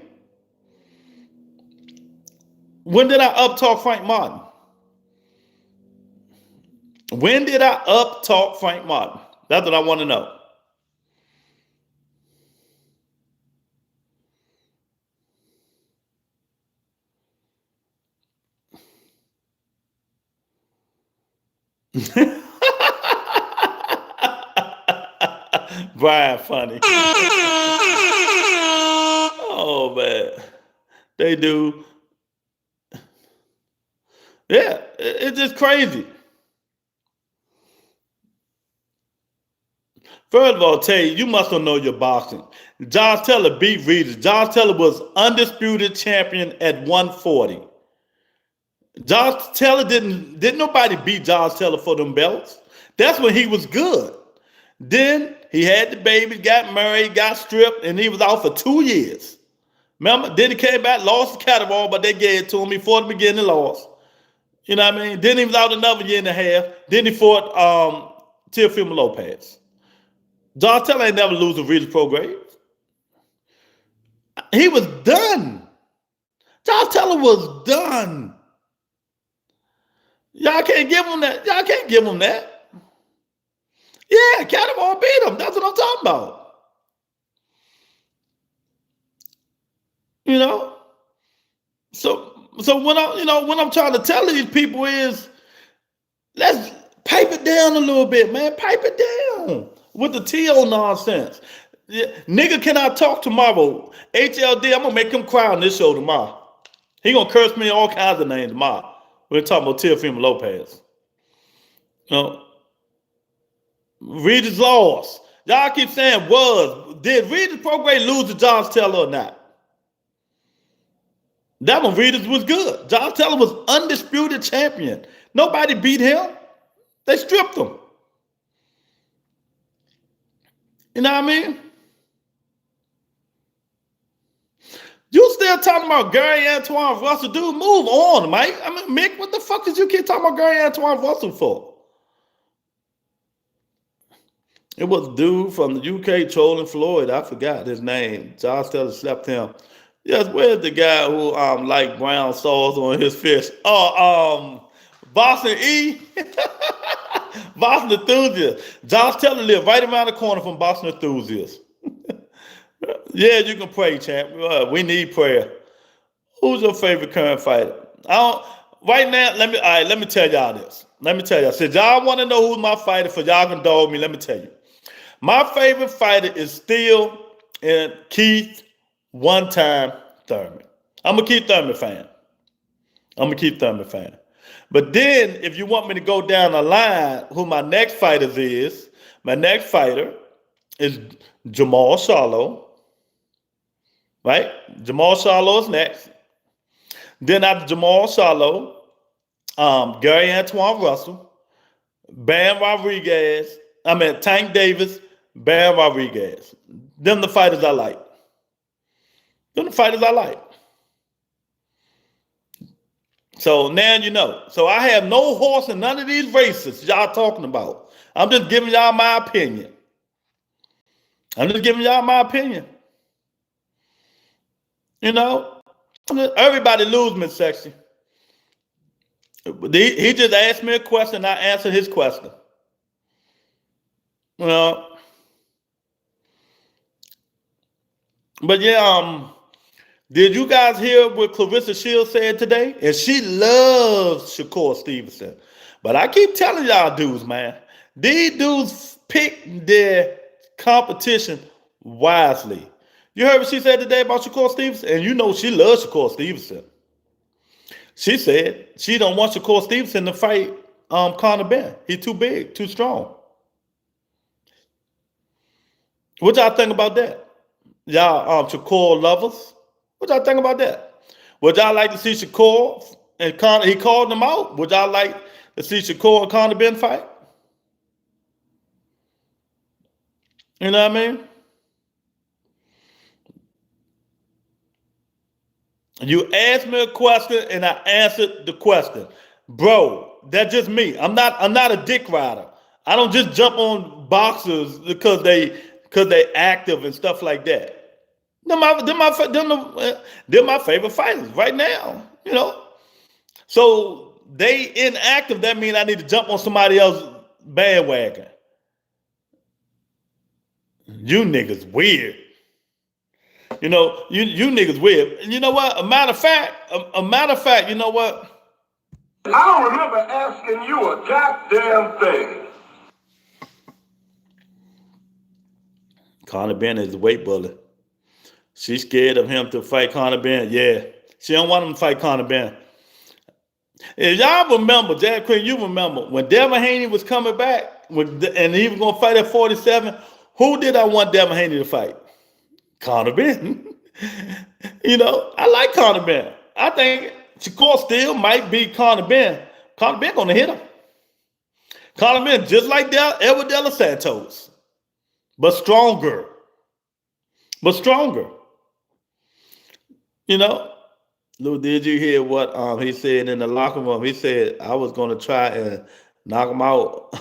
When did I up-talk Frank Martin? When did I up-talk Frank Martin? That's what I want to know. Brian funny. Oh man, they do. Yeah, it's just crazy. First of all, Tay, you must don't know your boxing. Josh Taylor beat Regis. Josh Taylor was undisputed champion at 140. Josh Taylor didn't nobody beat Josh Taylor for them belts. That's when he was good. Then he had the baby, got married, got stripped, and he was out for 2 years. Remember? Then he came back, lost the Catterall, but they gave it to him. He fought the beginning, lost. You know what I mean? Then he was out another year and a half. Then he fought Teofimo Lopez. Josh Taylor ain't never lose a Regis Prograis. He was done. Josh Taylor was done. Y'all can't give him that. Y'all can't give him that. Yeah, Catterall beat him. That's what I'm talking about. You know, so what I'm trying to tell these people is, let's pipe it down a little bit, man. Pipe it down with the TO nonsense. Yeah, nigga cannot talk tomorrow. HLD, I'm gonna make him cry on this show tomorrow. He gonna curse me all kinds of names tomorrow. We're talking about Teofimo Lopez. You know, Regis lost. Y'all keep saying was. Did Regis Prograde lose to Josh Taylor or not? That one, Regis was good. Josh Taylor was undisputed champion. Nobody beat him. They stripped him. You know what I mean? You still talking about Gary Antoine Russell? Dude, move on, Mike. I mean, Mick, what the fuck did you keep talking about Gary Antoine Russell for? It was a dude from the UK trolling Floyd. I forgot his name. Josh Taylor slept him. Yes, where's the guy who liked brown sauce on his fish? Oh, Boston E. Boston Enthusiast. Josh Taylor lived right around the corner from Boston Enthusiast. Yeah, you can pray, champ. We need prayer. Who's your favorite current fighter? Right now, let me tell y'all this. Let me tell y'all. Since y'all want to know who's my fighter, for y'all can dog me, let me tell you. My favorite fighter is still Keith one-time Thurman. I'm a Keith Thurman fan. But then, if you want me to go down the line, who my next fighter is Jamal Charlo. Right? Jamal Charlo is next. Then after Jamal Charlo, Gary Antoine Russell, Tank Davis, Bam Rodriguez. Them the fighters I like. So now you know. So I have no horse in none of these races y'all talking about. I'm just giving y'all my opinion. You know, everybody lose midsection. He just asked me a question, I answered his question. You know, but yeah, did you guys hear what Clarissa Shields said today? And she loves Shakur Stevenson. But I keep telling y'all dudes, man, these dudes pick their competition wisely. You heard what she said today about Shakur Stevenson? And you know she loves Shakur Stevenson. She said she don't want Shakur Stevenson to fight Conor Benn. He's too big, too strong. What y'all think about that? Y'all Shakur lovers? What y'all think about that? Would y'all like to see Shakur and Conor? He called them out. Would y'all like to see Shakur and Conor Benn fight? You know what I mean? You asked me a question and I answered the question. Bro, that's just me. I'm not a dick rider. I don't just jump on boxers because they active and stuff like that. They're my favorite fighters right now, you know. So they inactive, that means I need to jump on somebody else's bandwagon. You niggas weird. You know, you niggas weird. And you know what? A matter of fact, you know what? I don't remember asking you a goddamn thing. Conor Benn is a weight bully. She's scared of him to fight Conor Benn. Yeah. She don't want him to fight Conor Benn. If y'all remember, Jack Quinn, you remember, when Devin Haney was coming back and he was going to fight at 47, who did I want Devin Haney to fight? Conor Benn. You know, I like Conor Benn. I think Shakur still might beat Conor Benn. Conor Benn going to hit him. Conor Benn, just like Edward De Los Santos, but stronger. You know, Lou, did you hear what he said in the locker room? He said, I was going to try and knock him out,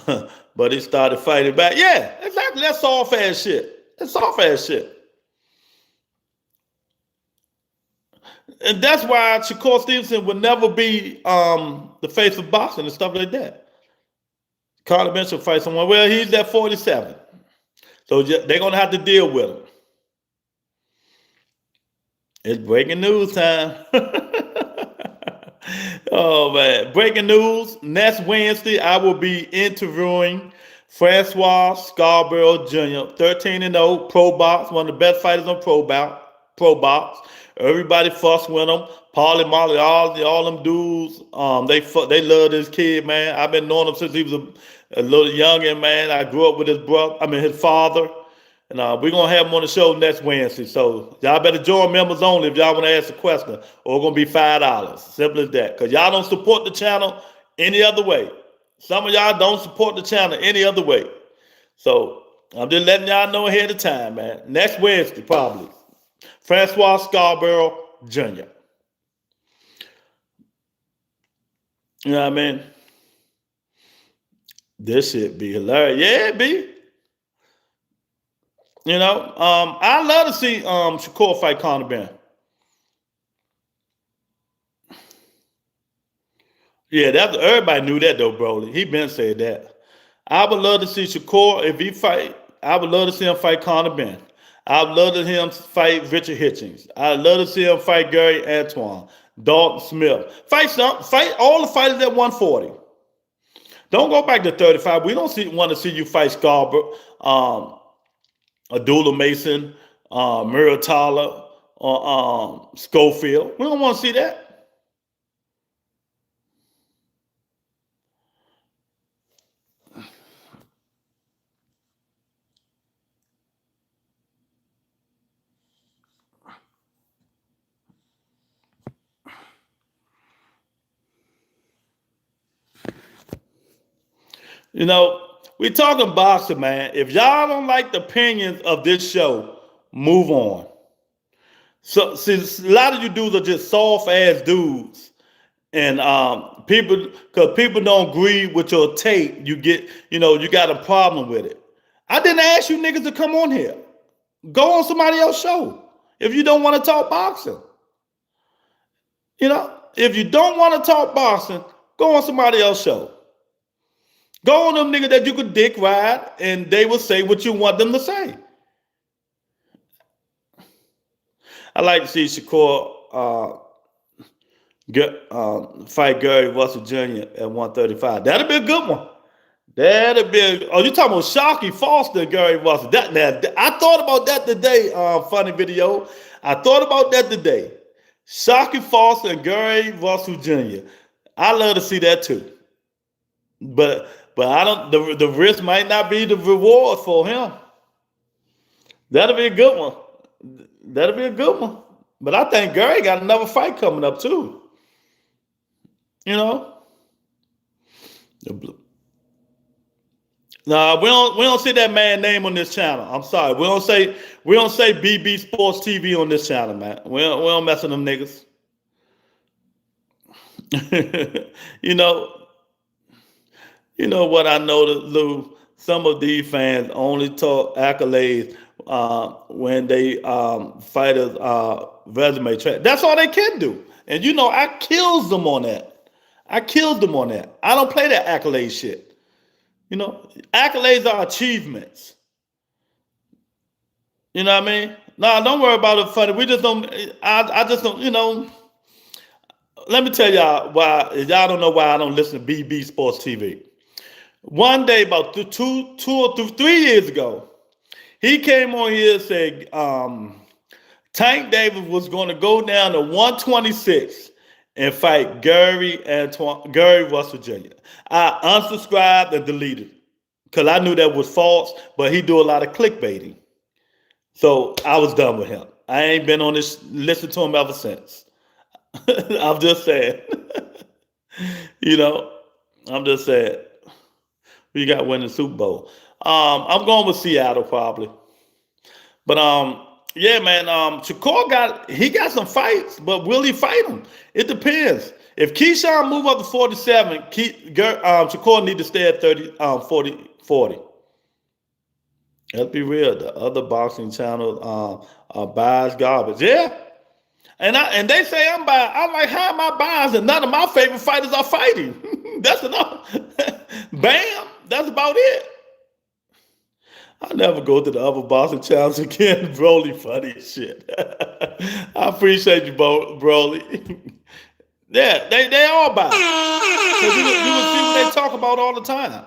but he started fighting back. Yeah, exactly. That's soft-ass shit. And that's why Shakur Stevenson would never be the face of boxing and stuff like that. Conor Benn should fight someone. Well, he's at 47. So they're going to have to deal with him. It's breaking news time. Oh man, breaking news. Next Wednesday, I will be interviewing Francois Scarborough Jr., 13-0, Pro Box, one of the best fighters on Pro Box. Everybody fuss with him. Paulie Molly, all them dudes, they love this kid, man. I've been knowing him since he was a little youngin', man. I grew up with his father. And we're going to have him on the show next Wednesday. So y'all better join members only if y'all want to ask a question. Or it's going to be $5. Simple as that. Because y'all don't support the channel any other way. Some of y'all don't support the channel any other way. So I'm just letting y'all know ahead of time, man. Next Wednesday, probably. Francois Scarborough Jr. You know what I mean? This shit be hilarious. Yeah, it be. You know, I love to see Shakur fight Conor Ben. Yeah, everybody knew that though, Broly. He been said that. I would love to see Shakur if he fight. I would love to see him fight Conor Ben. I would love to see him fight Richard Hitchens. I'd love to see him fight Gary Antoine, Dalton Smith. Fight all the fighters at 140. Don't go back to 35. We don't want to see you fight Scarborough. Abdullah Mason, Muratala, or Schofield. We don't want to see that. You know, we talking boxing, man. If y'all don't like the opinions of this show, move on. So, since a lot of you dudes are just soft ass dudes, and because people don't agree with your take, you got a problem with it. I didn't ask you niggas to come on here. Go on somebody else's show if you don't want to talk boxing. You know, if you don't want to talk boxing, go on somebody else's show. Go on them niggas that you could dick ride, and they will say what you want them to say. I like to see Shakur fight Gary Russell Jr. at 135. That'll be a good one. You talking about Shockey Foster and Gary Russell. I thought about that today, funny video. I thought about that today. Shockey Foster and Gary Russell Jr. I love to see that too. But I don't. The risk might not be the reward for him. That'll be a good one. That'll be a good one. But I think Gary got another fight coming up too. You know. Nah, we don't see that man name on this channel. I'm sorry. We don't say BB Sports TV on this channel, man. We don't mess with them niggas. You know what I noticed, Lou? Some of these fans only talk accolades when they fighters resume track. That's all they can do. And I kills them on that. I don't play that accolade shit. Accolades are achievements. You know what I mean? No, don't worry about it funny. We just don't, I just don't, let me tell y'all why, y'all don't know why I don't listen to BB Sports TV. One day, about 2 or 3 years ago, he came on here and said Tank Davis was going to go down to 126 and fight Gary Russell Jr. I unsubscribed and deleted because I knew that was false, but he do a lot of clickbaiting. So I was done with him. I ain't been on this, listen to him ever since. I'm just saying. I'm just saying. We got winning the Super Bowl. I'm going with Seattle probably. But yeah, man, Shakur got some fights, but will he fight them? It depends. If Keyshawn move up to 47, Shakur need to stay at 40. Let's be real. The other boxing channels buys garbage. Yeah. And they say I'm biased. I'm like, how am I biased? And none of my favorite fighters are fighting. That's enough. Bam. That's about it. I'll never go to the other boxing channels again. Broly funny as shit. I appreciate you, Broly. Yeah, they all buy it. 'Cause you would see what they talk about all the time.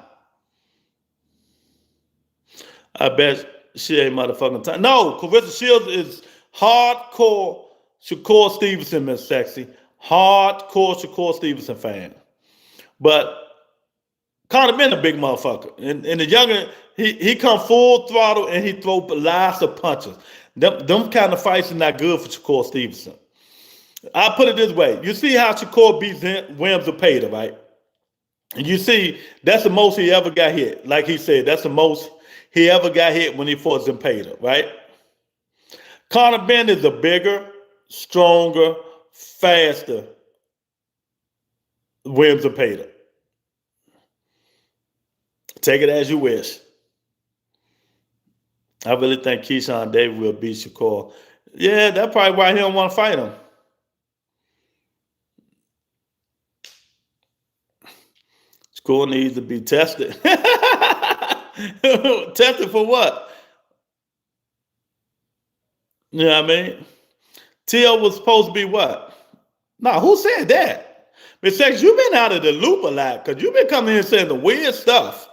I bet she ain't motherfucking time. No, Clarissa Shields is hardcore Shakur Stevenson, Miss Sexy. Hardcore Shakur Stevenson fan. But Conor been a big motherfucker. And the younger, he come full throttle and he throw lots of punches. Them kind of fights are not good for Shakur Stevenson. I put it this way. You see how Shakur beats Williams Zepeda, right? And you see that's the most he ever got hit. Like he said, that's the most he ever got hit when he fought Zepeda, right? Conor Ben is a bigger, stronger, faster Williams Zepeda. Take it as you wish. I really think Keyshawn Davis will beat Shakur. Yeah, that's probably why he don't want to fight him. Shakur needs to be tested. Tested for what? You know what I mean? T.O. was supposed to be what? No, who said that? Miss Sex, you've been out of the loop a lot because you've been coming here saying the weird stuff.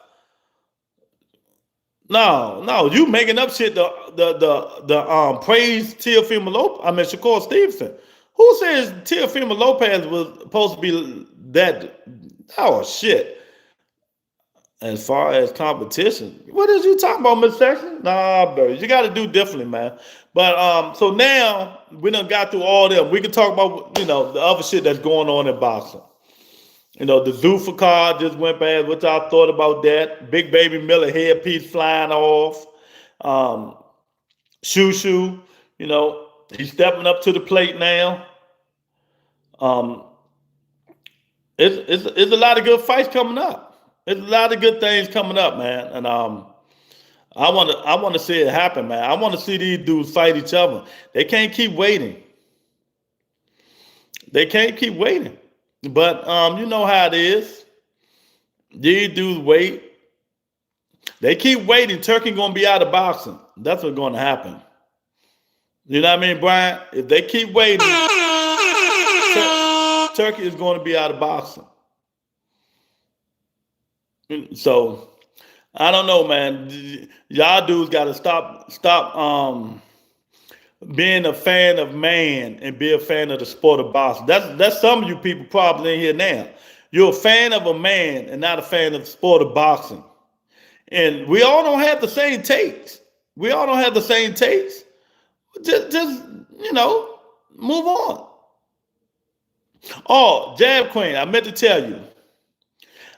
No, you making up shit. The praise Teofimo Lopez. I mean Shakur Stevenson. Who says Teofimo Lopez was supposed to be that? Oh shit. As far as competition, what is you talking about, Miss Sexton? Nah, bro, you got to do differently, man. But so now we done got through all them. We can talk about the other shit that's going on in boxing. The Zuffa card just went bad. What y'all thought about that? Big Baby Miller headpiece flying off. Shu Shu, he's stepping up to the plate now. It's a lot of good fights coming up. There's a lot of good things coming up, man. And I want to see it happen, man. I want to see these dudes fight each other. They can't keep waiting. They can't keep waiting. But you know how it is. These dudes wait. They keep waiting. Turkey gonna be out of boxing. That's what's gonna happen. You know what I mean, Brian? If they keep waiting, Turkey is gonna be out of boxing. So I don't know, man. Y'all dudes gotta stop being a fan of man and be a fan of the sport of boxing. That's some of you people probably in here now. You're a fan of a man and not a fan of the sport of boxing. And we all don't have the same takes. Just move on. Oh, Jab Queen, I meant to tell you.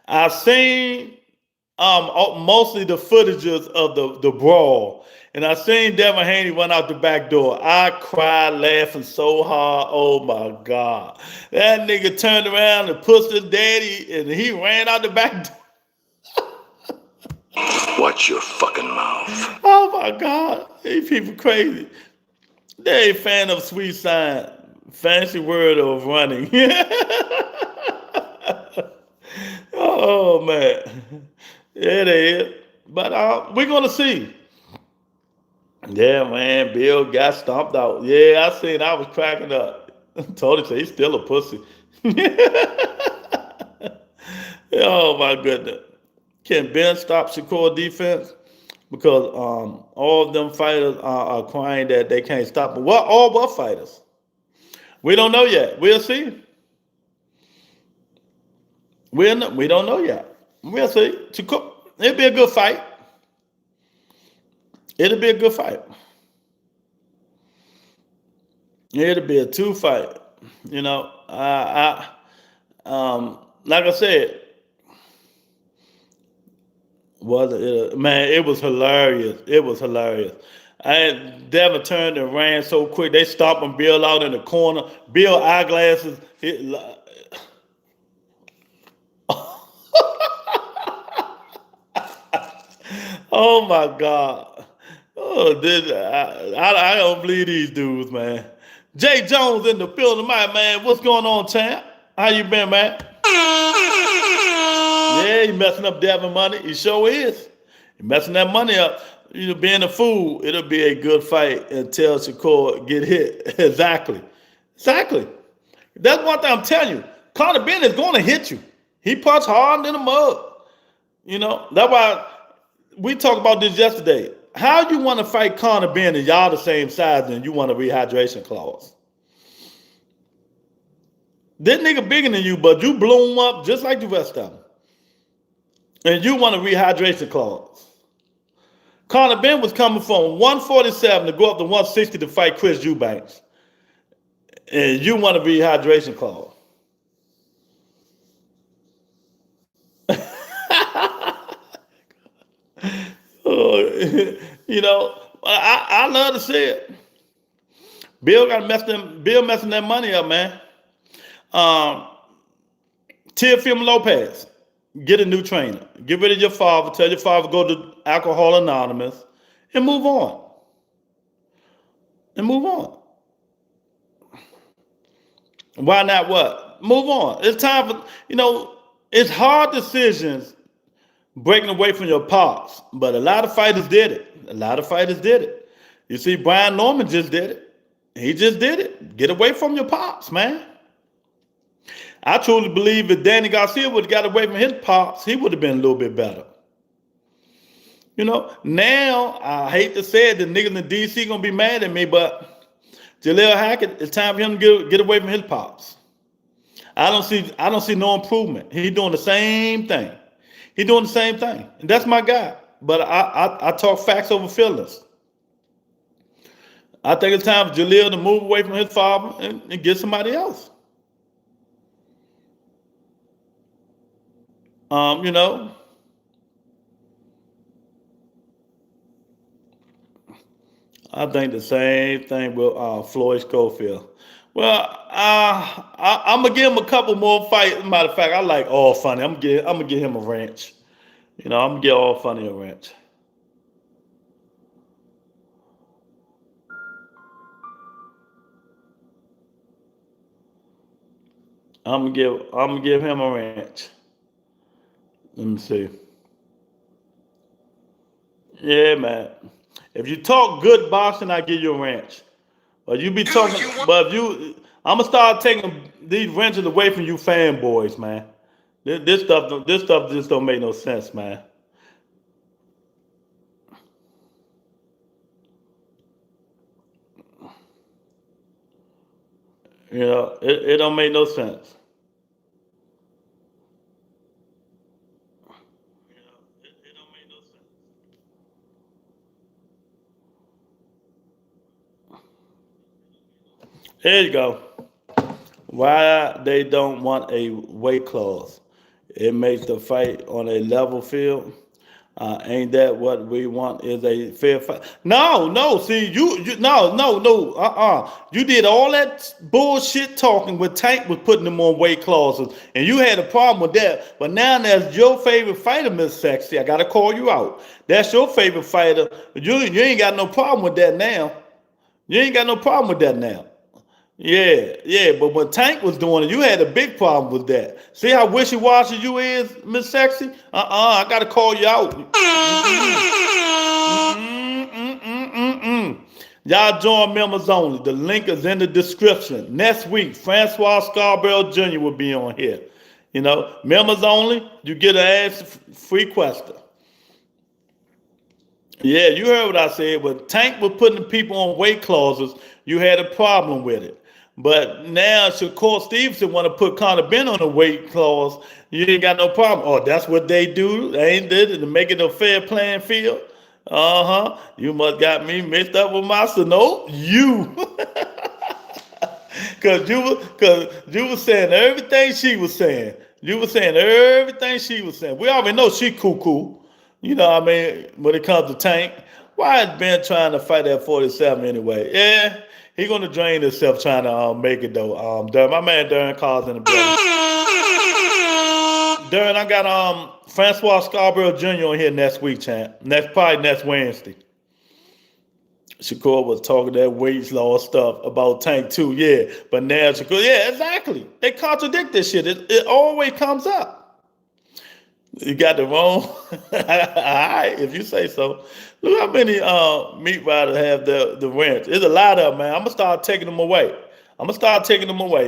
I've seen mostly the footages of the brawl. And I seen Devin Haney run out the back door. I cried laughing so hard. Oh my God. That nigga turned around and pushed his daddy and he ran out the back door. Watch your fucking mouth. Oh my God. These people crazy. They ain't fan of sweet sign. Fancy word of running. Oh man. Yeah, they is. But we're gonna see. Yeah, man, Bill got stomped out. Yeah, I seen. I was cracking up. Told him he's still a pussy. Oh my goodness! Can Ben stop Shakur defense? Because all of them fighters are crying that they can't stop him. What fighters? We don't know yet. We'll see. We don't know yet. We'll see. It'll be a good fight. It'll be a good fight. It'll be a 2 fight. Like I said, man, it was hilarious. Devin turned and ran so quick. They stopping Bill out in the corner. Bill eyeglasses. Oh my God. Oh, I don't believe these dudes, man. Jay Jones in the building, my man. What's going on, champ? How you been, man? Yeah, he messing up Devin money. He sure is. He messing that money up. being a fool, it'll be a good fight until Shakur get hit. Exactly. That's one thing I'm telling you. Conor Ben is going to hit you. He punch hard in the mud. That's why we talked about this yesterday. How you want to fight Conor Ben and y'all the same size and you want a rehydration clause? This nigga bigger than you, but you blew him up just like the rest of them. And you want a rehydration clause. Conor Ben was coming from 147 to go up to 160 to fight Chris Eubanks. And you want a rehydration clause. I love to see it. Bill messing that money up, man. Teofimo Lopez, get a new trainer. Get rid of your father. Tell your father go to Alcohol Anonymous and move on. Why not what? Move on. It's time for, it's hard decisions breaking away from your pops, but a lot of fighters did it. You see, Brian Norman just did it. He just did it. Get away from your pops, man. I truly believe if Danny Garcia would have got away from his pops, he would have been a little bit better. Now, I hate to say it, the niggas in D.C. going to be mad at me, but Jaleel Hackett, it's time for him to get away from his pops. I don't see no improvement. He's doing the same thing. And that's my guy. But I talk facts over feelings. I think it's time for Jaleel to move away from his father and get somebody else. I think the same thing with Floyd Schofield. Well, I'm gonna give him a couple more fights. Matter of fact, I like All Funny. I'm gonna give him a wrench. I'm gonna give All Funny a wrench. I'm gonna give him a wrench. Let me see. Yeah, man. If you talk good boxing, I give you a wrench. But you be talking. But I'm gonna start taking these wrenches away from you fanboys, man. This stuff just don't make no sense, man. It don't make no sense. Here you go. Why they don't want a weight clause? It makes the fight on a level field. Ain't that what we want? Is a fair fight? No. See, no. You did all that bullshit talking with Tank was putting them on weight clauses, and you had a problem with that. But now that's your favorite fighter, Miss Sexy. I gotta call you out. That's your favorite fighter. You ain't got no problem with that now. Yeah, but when Tank was doing it, you had a big problem with that. See how wishy-washy you is, Miss Sexy? I gotta call you out. Y'all join members only. The link is in the description. Next week, Francois Scarborough Jr. will be on here. Members only, you get an ass-free question. Yeah, you heard what I said. When Tank was putting people on weight clauses, you had a problem with it. But now Shakur Stevenson want to put Conor Ben on a weight clause. You ain't got no problem. Oh, that's what they do. They ain't did it to make it a fair playing field. You must got me mixed up with my no, you. Cause you was saying everything she was saying. We already know she cuckoo. When it comes to Tank. Why is Ben trying to fight at 47 anyway? Yeah, he gonna drain himself trying to make it though. Darren, my man Darren calls in the building. Darren, I got Francois Scarborough Jr. on here next week, champ. Probably next Wednesday. Shakur was talking that weight loss stuff about Tank too, yeah. But now Shakur, yeah, exactly. They contradict this shit. It always comes up. You got the wrong. All right, if you say so. Look how many meat riders have the ranch. There's a lot of them, man. I'm gonna start taking them away.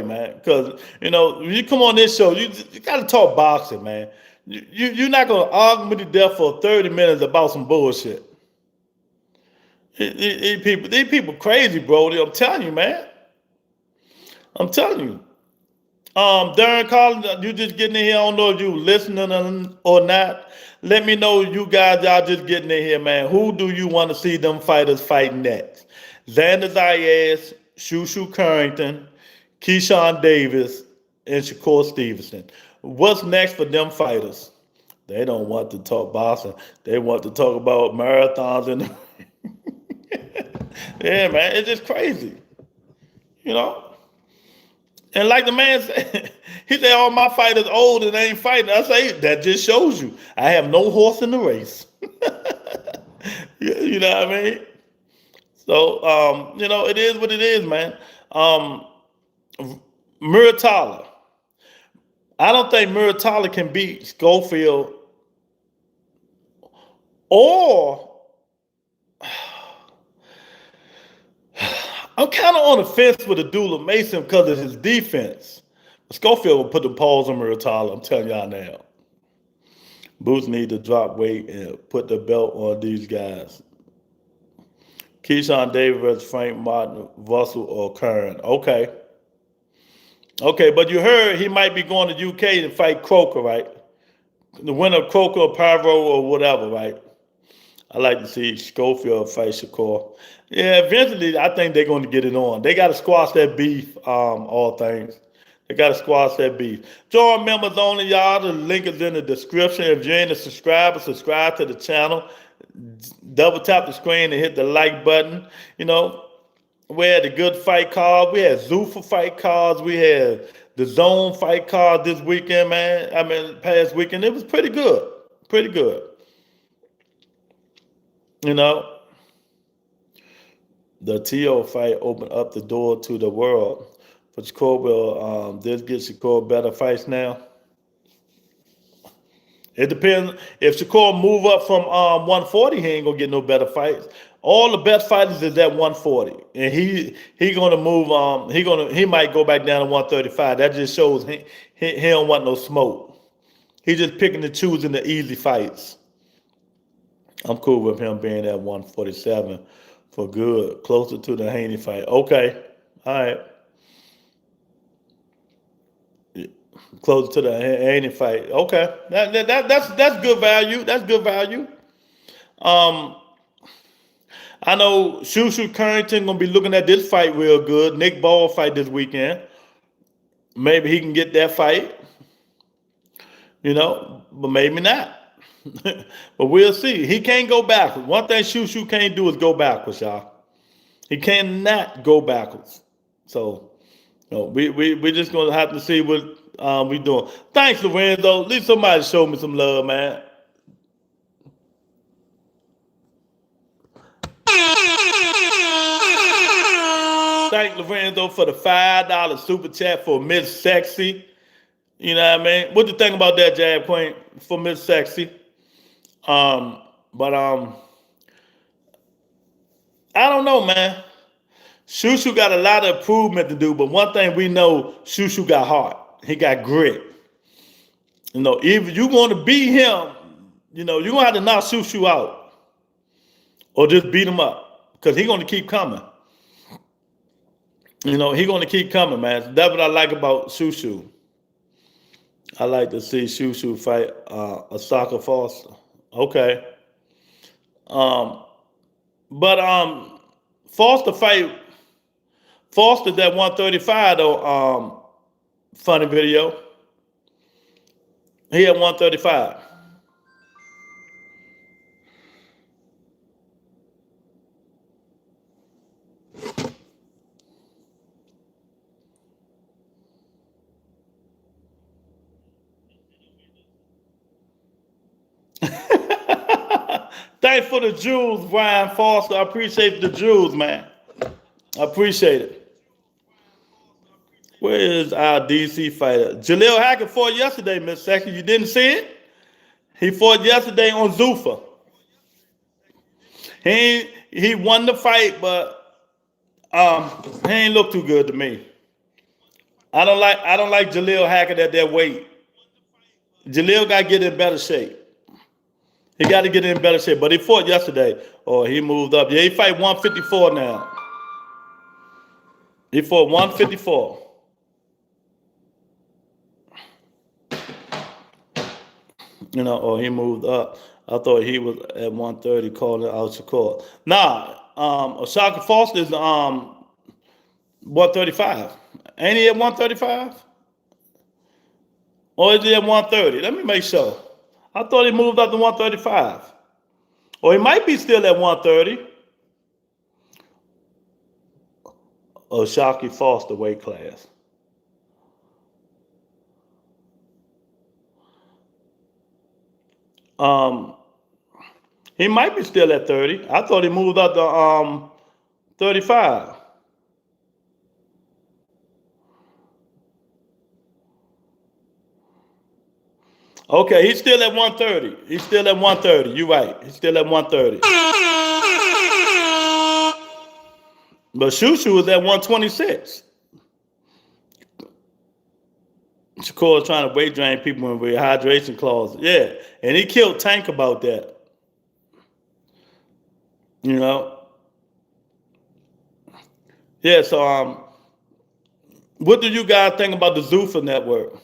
Man. Because when you come on this show, you gotta talk boxing, man. You're not gonna argue me to death for 30 minutes about some bullshit. These people crazy, bro. I'm telling you, man. I'm telling you. Darren Collins, you just getting in here. I don't know if you listening or not. Let me know you guys y'all just getting in here, man. Who do you want to see them fighters fighting next? Xander Zayas, Shu Shu Carrington, Keyshawn Davis, and Shakur Stevenson. What's next for them fighters? They don't want to talk boxing. They want to talk about marathons and yeah, man, it's just crazy. And like the man said, he said, all my fighters old and they ain't fighting. I say, that just shows you. I have no horse in the race. You know what I mean? So, it is what it is, man. Muratalla. I don't think Muratalla can beat Schofield or I'm kind of on the fence with Abdullah Mason because of his defense. Schofield will put the paws on Muratalla. I'm telling y'all now. Boots need to drop weight and put the belt on these guys. Keyshawn Davis versus Frank Martin, Russell, or Kern. Okay, but you heard he might be going to UK to fight Croker, right? The winner of Croker or Pavro or whatever, right? I like to see Schofield fight Shakur. Yeah, eventually I think they're going to get it on. They got to squash that beef, all things. They got to squash that beef. Join members only, y'all. The link is in the description. If you ain't a subscriber, subscribe to the channel. Double tap the screen and hit the like button. We had the good fight card. We had Zuffa fight cards. We had the Zone fight card this weekend, man. Past weekend. It was pretty good. Pretty good. The TO fight opened up the door to the world. For Shakur, will this get Shakur better fights now? It depends. If Shakur move up from 140, he ain't gonna get no better fights. All the best fighters is at 140, and he gonna move. He might go back down to 135. That just shows he don't want no smoke. He just picking and choosing the easy fights. I'm cool with him being at 147 for good, closer to the Haney fight. Okay, all right. Closer to the Haney fight. Okay, that's good value. That's good value. I know Shu Shu Carrington gonna be looking at this fight real good. Nick Ball fight this weekend. Maybe he can get that fight. But maybe not. But we'll see. He can't go backwards. One thing Shu Shu can't do is go backwards, y'all. He cannot go backwards. So, we just gonna have to see what we doing. Thanks, Lorenzo. At least somebody showed me some love, man. Thank Lorenzo for the $5 super chat for Miss Sexy. You know what I mean? What do you think about that, Jab Queen, for Miss Sexy? I don't know, man. Shu Shu got a lot of improvement to do, but one thing we know, Shu Shu got heart. He got grit. If you want to beat him, you're going to have to knock Shu Shu out or just beat him up because he's going to keep coming. He's going to keep coming, man. That's what I like about Shu Shu. I like to see Shu Shu fight Osaka Foster. Okay. Foster that 135 though, funny video. He at 135. Thanks for the jewels, Brian Foster. I appreciate the jewels, man. I appreciate it. Where is our DC fighter? Jaleel Hackett fought yesterday, Miss Sexy. You didn't see it? He fought yesterday on Zuffa. He won the fight, but he ain't look too good to me. I don't like Jaleel Hackett at that weight. Jaleel got to get in better shape. He got to get in better shape. But he fought yesterday. Oh, he moved up. Yeah, he fight 154 now. He fought 154. You know, or he moved up. I thought he was at 130 calling out Shakur. Nah, Shakur Foster is 135. Ain't he at 135? Or is he at 130? Let me make sure. I thought he moved up to 135. Or he might be still at 130. Or Shakur Foster weight class. He might be still at 30. I thought he moved up to 35. Okay, he's still at 130. He's still at 130. You're right. He's still at 130. But Shu Shu is at 126. Shakur is trying to weight drain people in rehydration clause. Yeah, and he killed Tank about that. You know? Yeah, so what do you guys think about the Zuffa Network?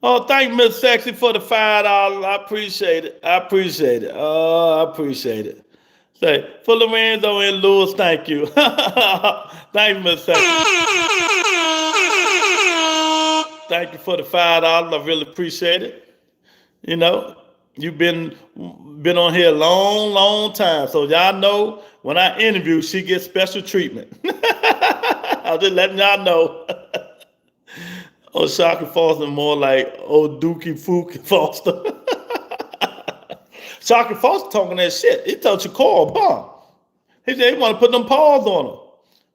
Oh, thank Miss Sexy for the $5. I appreciate it. I appreciate it. Oh, I appreciate it. Say, for Lorenzo and Lewis, thank you. Thanks, Miss Sexy. Thank you for the $5. I really appreciate it. You know, you've been on here a long, long time. So y'all know when I interview, she gets special treatment. I'm just letting y'all know. Oh, Shakur Foster more like old Dookie Fookie Foster. Shakur Foster talking that shit. He told Shakur a bomb. He said he want to put them paws on him.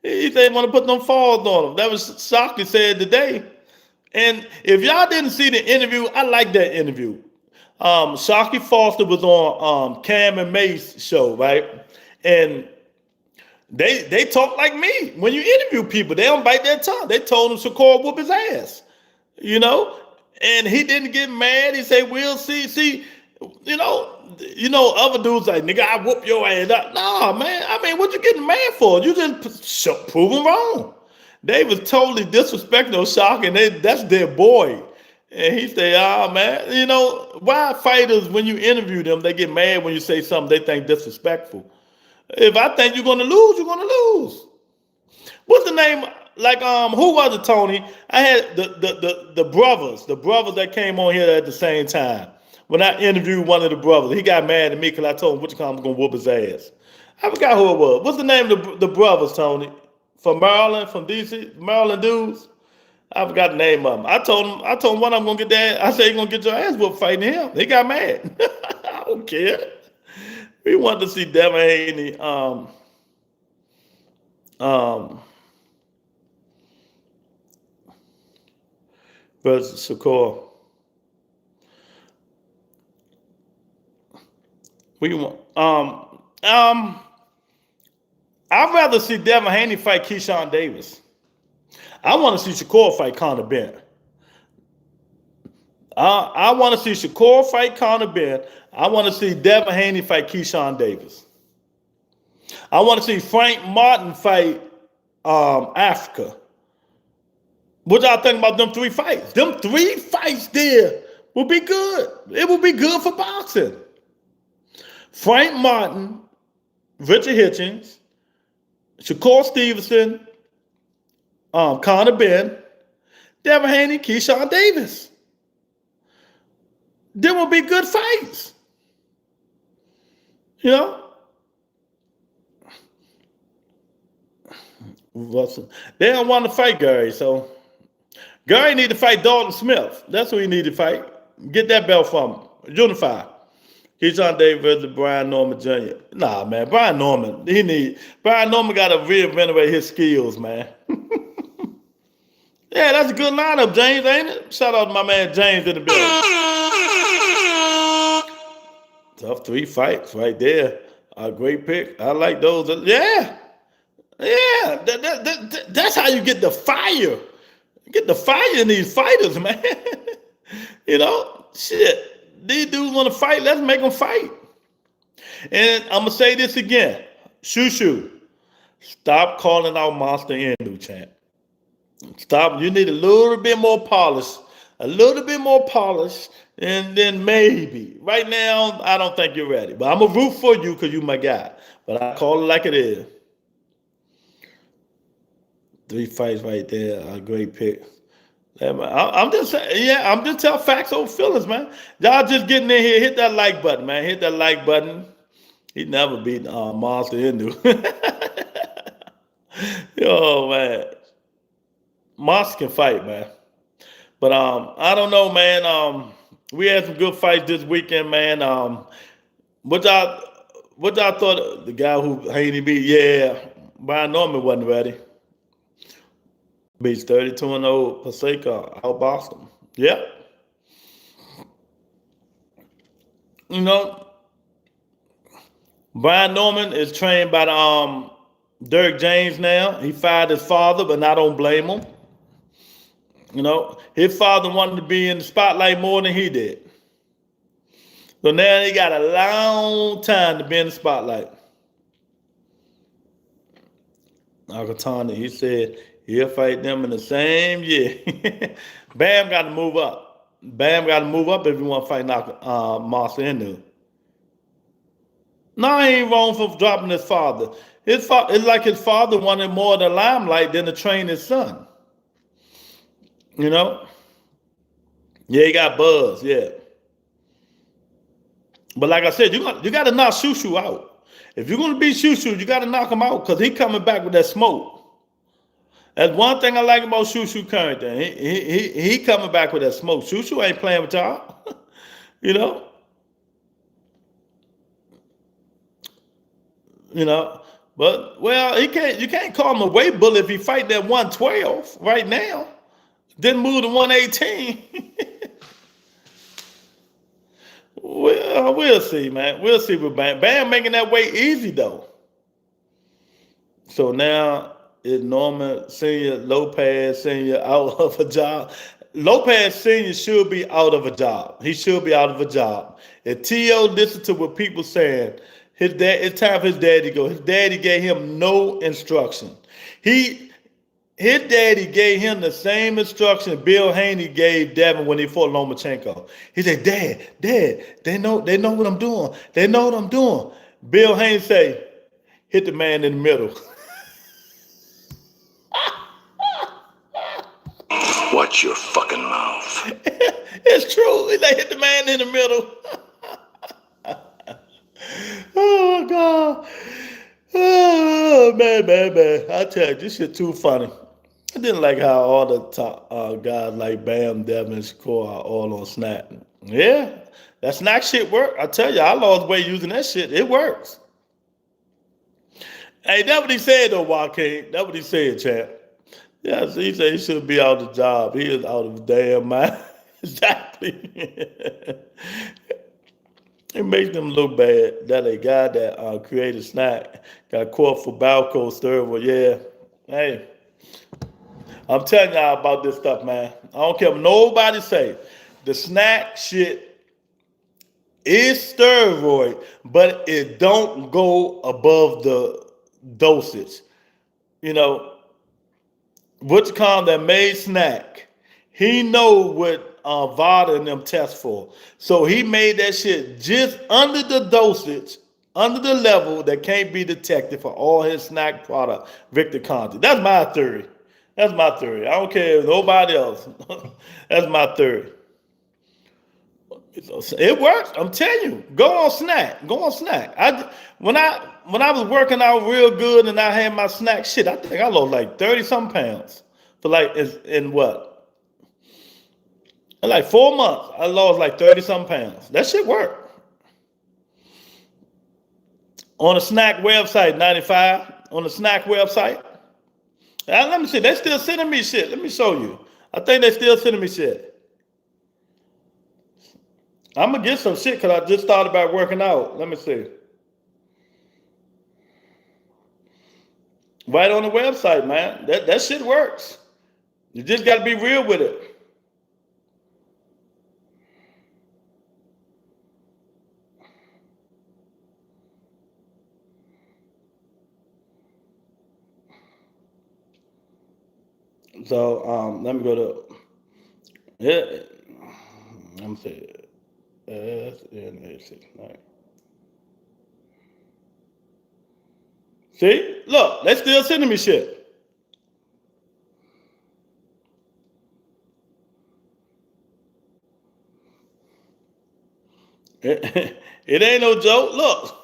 He said he want to put them paws on him. That was Shakur said today. And if y'all didn't see the interview, I like that interview. Shakur Foster was on Cam and Mace's show, right? And they talk like me. When you interview people, they don't bite their tongue. They told him Shakur whoop his ass. You know, and he didn't get mad. He said, "We'll see." See, you know, other dudes like, "Nigga, I whoop your ass." Nah, man. I mean, what you getting mad for? You just prove them wrong. They was totally disrespecting Shakur, and that's their boy. And he said, "Ah, man, you know, why fighters when you interview them, they get mad when you say something they think disrespectful. If I think you're gonna lose, you're gonna lose." What's the name? Like, who was it, Tony? I had the brothers that came on here at the same time. When I interviewed one of the brothers, he got mad at me because I told him which time I'm gonna whoop his ass. I forgot who it was. What's the name of the brothers, Tony? From Maryland, from DC, Maryland dudes. I forgot the name of them. I told him one I'm gonna get that. I said you're gonna get your ass whooped fighting him. He got mad. I don't care. We want to see Devin Haney. Versus Shakur. We want. I'd rather see Devin Haney fight Keyshawn Davis. I want to see Shakur fight Conor Benn. I want to see Shakur fight Conor Benn. I want to see Devin Haney fight Keyshawn Davis. I want to see Frank Martin fight Africa. What y'all think about them 3 fights? Them 3 fights there will be good. It will be good for boxing. Frank Martin, Richard Hitchens, Shakur Stevenson, Conor Benn, Devin Haney, Keyshawn Davis. There will be good fights. You know? They don't want to fight Gary, so Gary need to fight Dalton Smith. That's who he need to fight. Get that belt from him. Unify. Keyshawn Davis versus Brian Norman Jr. Nah, man. Brian Norman got to reinvent his skills, man. Yeah, that's a good lineup, James, ain't it? Shout out to my man James in the building. Tough 3 fights right there. A great pick. I like those. Yeah. Yeah. That's how you get the fire. Get the fire in these fighters, man. You know, shit. These dudes want to fight. Let's make them fight. And I'm gonna say this again, Shu Shu, stop calling out Monster Inu, champ. Stop. You need a little bit more polish, and then maybe. Right now, I don't think you're ready. But I'm gonna root for you because you my guy. But I call it like it is. 3 fights right there. A great pick. I'm just saying, yeah, I'm just telling facts over feelings, man. Y'all just getting in here, hit that like button, man. Hit that like button. He never beat Monster Inu. Yo, man. Monster can fight, man. But I don't know, man. We had some good fights this weekend, man. What y'all thought of the guy who Haney beat? Yeah, Brian Norman wasn't ready. Beats 32-0 Paseka, outboxed him. Yep. You know, Brian Norman is trained by Derek James now. He fired his father, but I don't blame him. You know, his father wanted to be in the spotlight more than he did. So now he got a long time to be in the spotlight. Akatani, he said he'll fight them in the same year. Bam got to move up. Bam got to move up if you want to fight Monster Inu. No, he ain't wrong for dropping his father. It's like his father wanted more of the limelight than to train his son. You know? Yeah, he got buzz, yeah. But like I said, you got to knock Shu Shu out. If you're going to beat Shu Shu, you got to knock him out because he coming back with that smoke. That's one thing I like about Shu Shu Currington. He coming back with that smoke. Shu Shu ain't playing with y'all. You know? You know? But, well, you can't call him a weight bullet if he fight that 112 right now. Didn't move to 118. Well, we'll see, man. We'll see with Bam. Bam making that weight easy, though. So now is Norman Sr., Lopez Sr. out of a job. Lopez Sr. should be out of a job. He should be out of a job. If T.O. listen to what people saying, it's time for his daddy to go. His daddy gave him no instruction. His daddy gave him the same instruction Bill Haney gave Devin when he fought Lomachenko. He said, Dad, they know what I'm doing. They know what I'm doing. Bill Haney say, hit the man in the middle. Watch your fucking mouth. It's true. He like, hit the man in the middle. Oh, God. Oh, man. I tell you, this shit too funny. I didn't like how all the top guys like Bam, Devin, and Shakur are all on Snack. Yeah, that Snack shit work. I tell you, I lost weight using that shit. It works. Hey, that's what he said, though, Joaquin. That's what he said, champ. Yeah, so he said he should be out of the job. He is out of his damn mind. Exactly. It makes them look bad that a guy that created Snack got caught for Balco steroid. Yeah, hey. I'm telling y'all about this stuff, man. I don't care what nobody say. The Snack shit is steroid, but it don't go above the dosage. You know, what you call that made Snack, he know what Vada and them test for. So he made that shit just under the dosage, under the level that can't be detected for all his Snack product, Victor Conti. That's my theory. That's my theory. I don't care if nobody else. That's my theory. It works. I'm telling you. Go on Snack. Go on Snack. When I was working out real good and I had my Snack shit, I think I lost like 30-something pounds. For like in what? In like 4 months, I lost like 30-something pounds. That shit worked. On the Snack website, 95. On the Snack website. Let me see. They still sending me shit. Let me show you. I think they still sending me shit. I'm going to get some shit because I just thought about working out. Let me see. Right on the website, man. That shit works. You just got to be real with it. So let me go to yeah. Let me see. SNA6. See, look, they still sending me shit. It ain't no joke.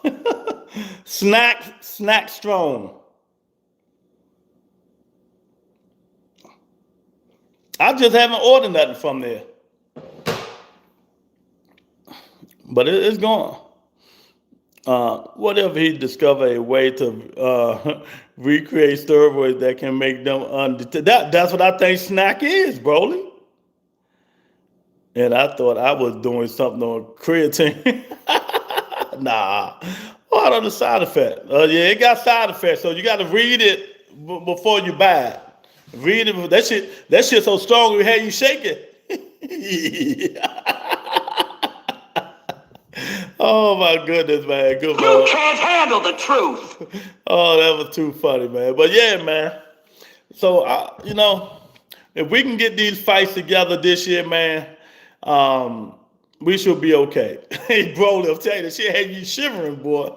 Look, snack strong. I just haven't ordered nothing from there, but it's gone. What if he discovered a way to recreate steroids that can make them that's what I think snack is, Broly. And I thought I was doing something on creatine. Nah. What are the side effects? Yeah, it got side effects, so you got to read it before you buy it. Read it. That shit so strong you had you shake it. Oh my goodness, man. Good You man. can't handle the truth. Oh, that was too funny, man. But yeah, man. So if we can get these fights together this year, man, we should be okay. Hey, bro, I'm telling you, that shit had you shivering, boy.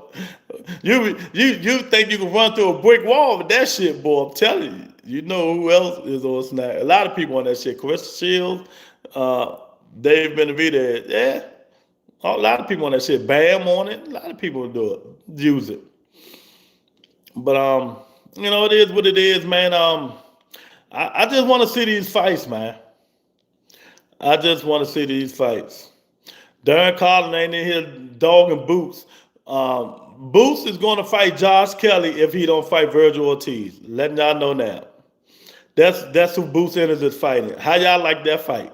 You think you can run through a brick wall with that shit, boy? I'm telling you. You know who else is on Snack? A lot of people on that shit. Chris Shields, Dave Benavidez, yeah. A lot of people on that shit. Bam on it. A lot of people do it, use it. But it is what it is, man. I just want to see these fights, man. I just want to see these fights. Darren Collins ain't in here dogging Boots. Boots is going to fight Josh Kelly if he don't fight Virgil Ortiz. Letting y'all know now. That's who Boots is fighting. How y'all like that fight?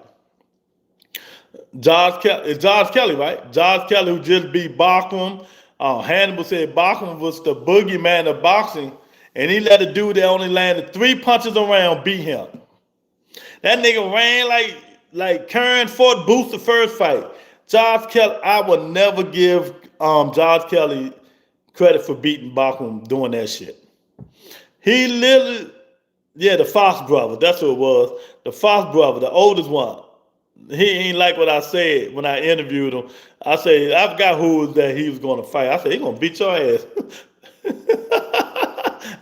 Josh Kelly, right? Josh Kelly, who just beat Bachman. Hannibal said Bachman was the boogeyman of boxing, and he let a dude that only landed 3 punches around beat him. That nigga ran like Kern fought Boots the first fight. Josh Kelly, I would never give Josh Kelly credit for beating Bachman doing that shit. He literally, the Fox brother, that's what it was. The Fox brother, the oldest one. He ain't like what I said when I interviewed him. I said, I forgot who was that he was going to fight. I said, he going to beat your ass. And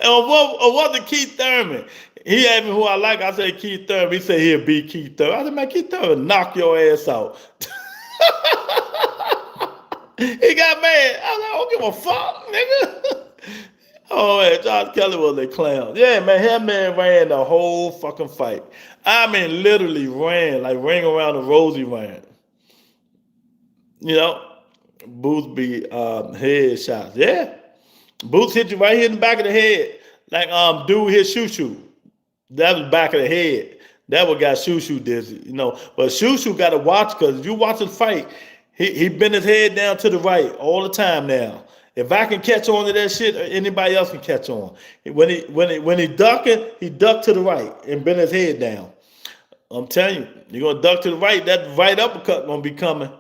was it Keith Thurman? He asked me who I like. I said Keith Thurman. He said he'll beat Keith Thurman. I said, man, Keith Thurman knock your ass out. He got mad. I was like, I don't give a fuck, nigga. Oh, man, Josh Kelly was a clown. Yeah, man, him man ran the whole fucking fight. I mean, literally ran, like ring around the rosy ran. Boots be head shots. Yeah. Boots hit you right here in the back of the head. Like dude hit Shu Shu. That was back of the head. That what got Shu Shu dizzy, But Shu Shu got to watch, because if you watch his fight, he bent his head down to the right all the time now. If I can catch on to that shit, anybody else can catch on. When he ducking, he ducked to the right and bent his head down. I'm telling you, you're gonna duck to the right. That right uppercut gonna be coming.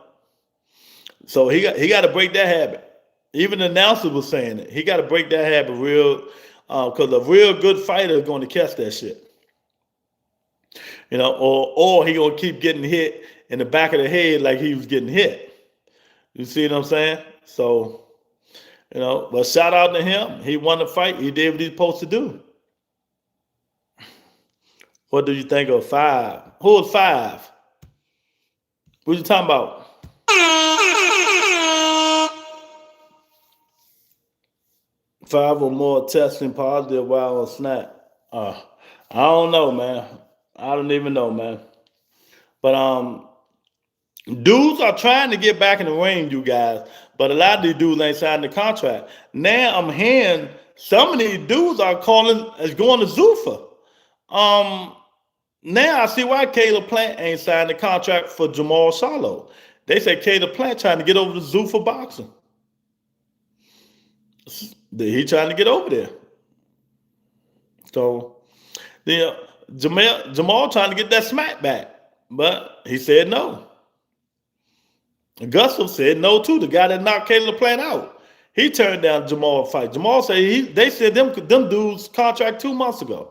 So he got to break that habit. Even the announcer was saying it. He got to break that habit real, because a real good fighter is going to catch that shit. Or he gonna keep getting hit in the back of the head like he was getting hit. You see what I'm saying? So. But shout out to him. He won the fight. He did what he's supposed to do. What do you think of 5? Who was 5? What you talking about? Five or more testing positive while on Snap. I don't know, man. I don't even know, man. But dudes are trying to get back in the ring, you guys. But a lot of these dudes ain't signed the contract. Now I'm hearing some of these dudes are going to Zuffa. Now I see why Caleb Plant ain't signed the contract for Jamal Charlo. They say Caleb Plant trying to get over to Zuffa boxing. He trying to get over there. So the Jamal trying to get that smack back, but he said no. Gustav said no too. The guy that knocked Caleb Plant out, he turned down Jamal's fight. Jamal said they said them dudes contract 2 months ago.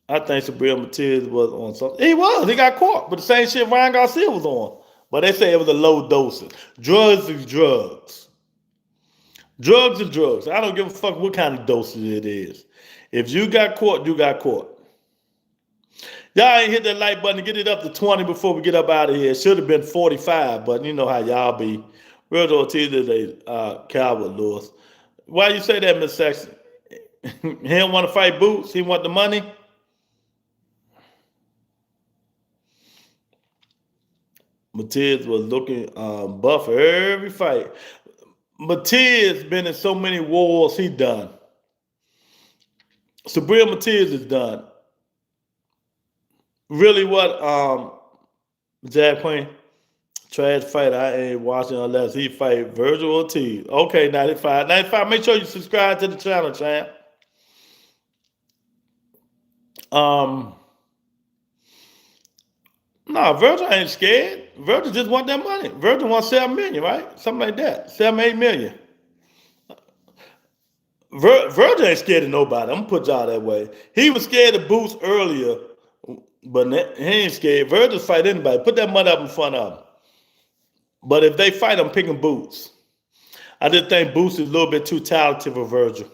I think Sabrina Matias was on something. He was. He got caught, but the same shit Ryan Garcia was on. But they say it was a low dosage. Drugs is drugs. Drugs are drugs. I don't give a fuck what kind of dosage it is. If you got caught, you got caught. Y'all ain't hit that like button to get it up to 20 before we get up out of here. It should have been 45, but you know how y'all be. Virgil Ortiz is a coward, Lewis. Why you say that, Miss Sexton? He don't want to fight Boots. He want the money. Matias was looking buff for every fight. Matias been in so many wars he done. Sabrina Matias is done. Really what Jack Queen? Trash fight. I ain't watching unless he fight Virgil Ortiz. Okay, 95. 95. Make sure you subscribe to the channel, champ. No, Virgil ain't scared. Virgil just want that money. Virgil wants 7 million, right? Something like that. 7, 8 million. Virgil ain't scared of nobody. I'm gonna put y'all that way. He was scared of Boots earlier, but he ain't scared. Virgil fight anybody. Put that money up in front of him. But if they fight, I'm picking Boots. I just think Boots is a little bit too talented for Virgil.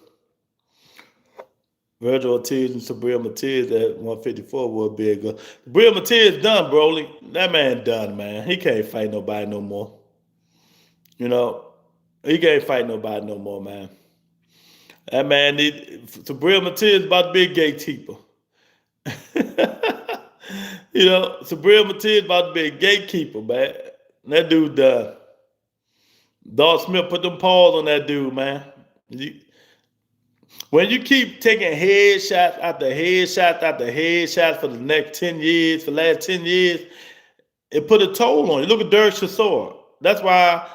Virgil Ortiz and Sabrina Matias at 154 would be a good. Sabrina Matias done, Broly. That man done, man. He can't fight nobody no more. You know, he can't fight nobody no more, man. That man Sabrina Matias about to be a gatekeeper. You know, Sabrina Matias about to be a gatekeeper, man. That dude done. Dawg Smith put them paws on that dude, man. When you keep taking headshots after headshots after headshots for the next 10 years, for the last 10 years, it put a toll on you. Look at Derek Chisora. That's why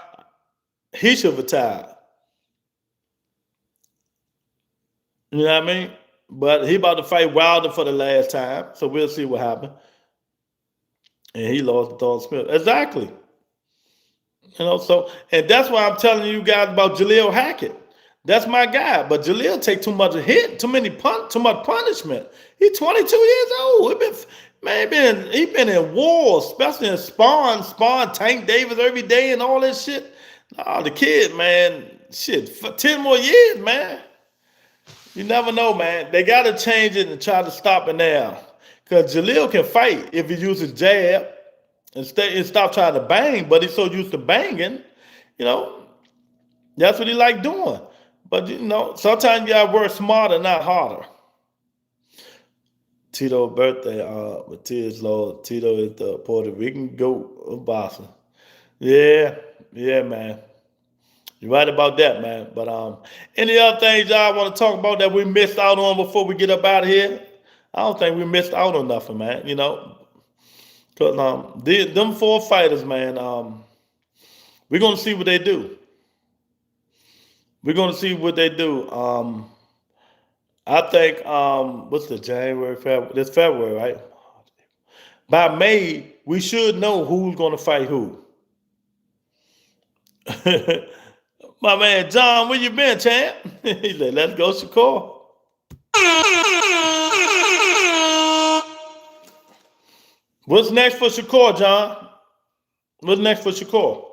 he should retire. You know what I mean? But he about to fight Wilder for the last time, so we'll see what happens. And he lost to Dawg Smith. Exactly. You know, so, and that's why I'm telling you guys about Jaleel Hackett. That's my guy, but Jaleel take too much hit, too much punishment. He's 22 years old. He been in wars, especially in Spawn, Tank Davis every day and all that shit. Nah, the kid, man, shit, for 10 more years, man. You never know, man. They got to change it and try to stop it now. Because Jaleel can fight if he uses jab and stop trying to bang, but he's so used to banging, you know, that's what he like doing. But, you know, sometimes you got to work smarter, not harder. Tito's birthday, Matias Lord. Tito is the Puerto Rican goat of boxing. Yeah, man. You're right about that, man. But any other things y'all want to talk about that we missed out on before we get up out of here? I don't think we missed out on nothing, man. You know, because them 4 fighters, man, we're going to see what they do. We're going to see what they do. I think, what's the January, February? It's February, right? By May, we should know who's going to fight who. My man, John, where you been, champ? He said, let's go, Shakur. What's next for Shakur, John? What's next for Shakur?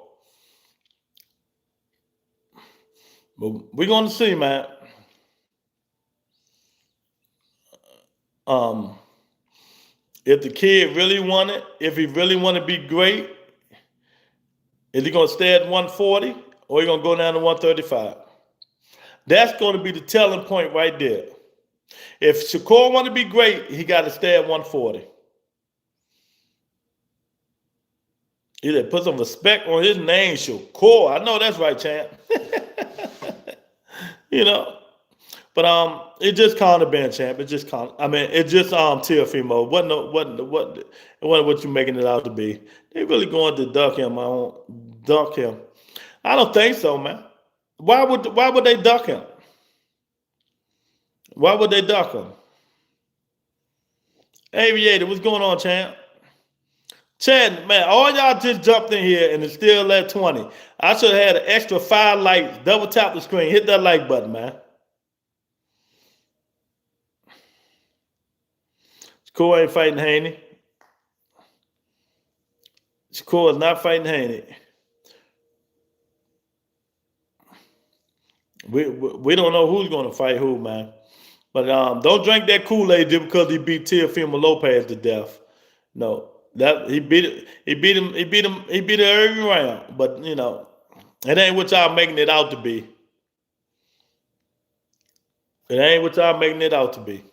But we're going to see, man. If the kid really want it, if he really want to be great, is he going to stay at 140 or he going to go down to 135? That's going to be the telling point right there. If Shakur want to be great, he got to stay at 140. He put some respect on his name, Shakur. I know that's right, champ. You know, but it just kind of been champ. It just kind. It just Teofimo. It wasn't what you making it out to be. They really going to duck him. Duck him. I don't think so, man. Why would they duck him? Why would they duck him? Aviator, what's going on, champ? Chad, man, all y'all just jumped in here and it's still at 20. I should have had an extra 5 likes. Double tap the screen. Hit that like button, man. Shakur ain't fighting Haney. Shakur is not fighting Haney. We don't know who's going to fight who, man. But don't drink that Kool-Aid just because he beat Teofimo Lopez to death. No. That he beat it every round. But you know, it ain't what y'all making it out to be. It ain't what y'all making it out to be.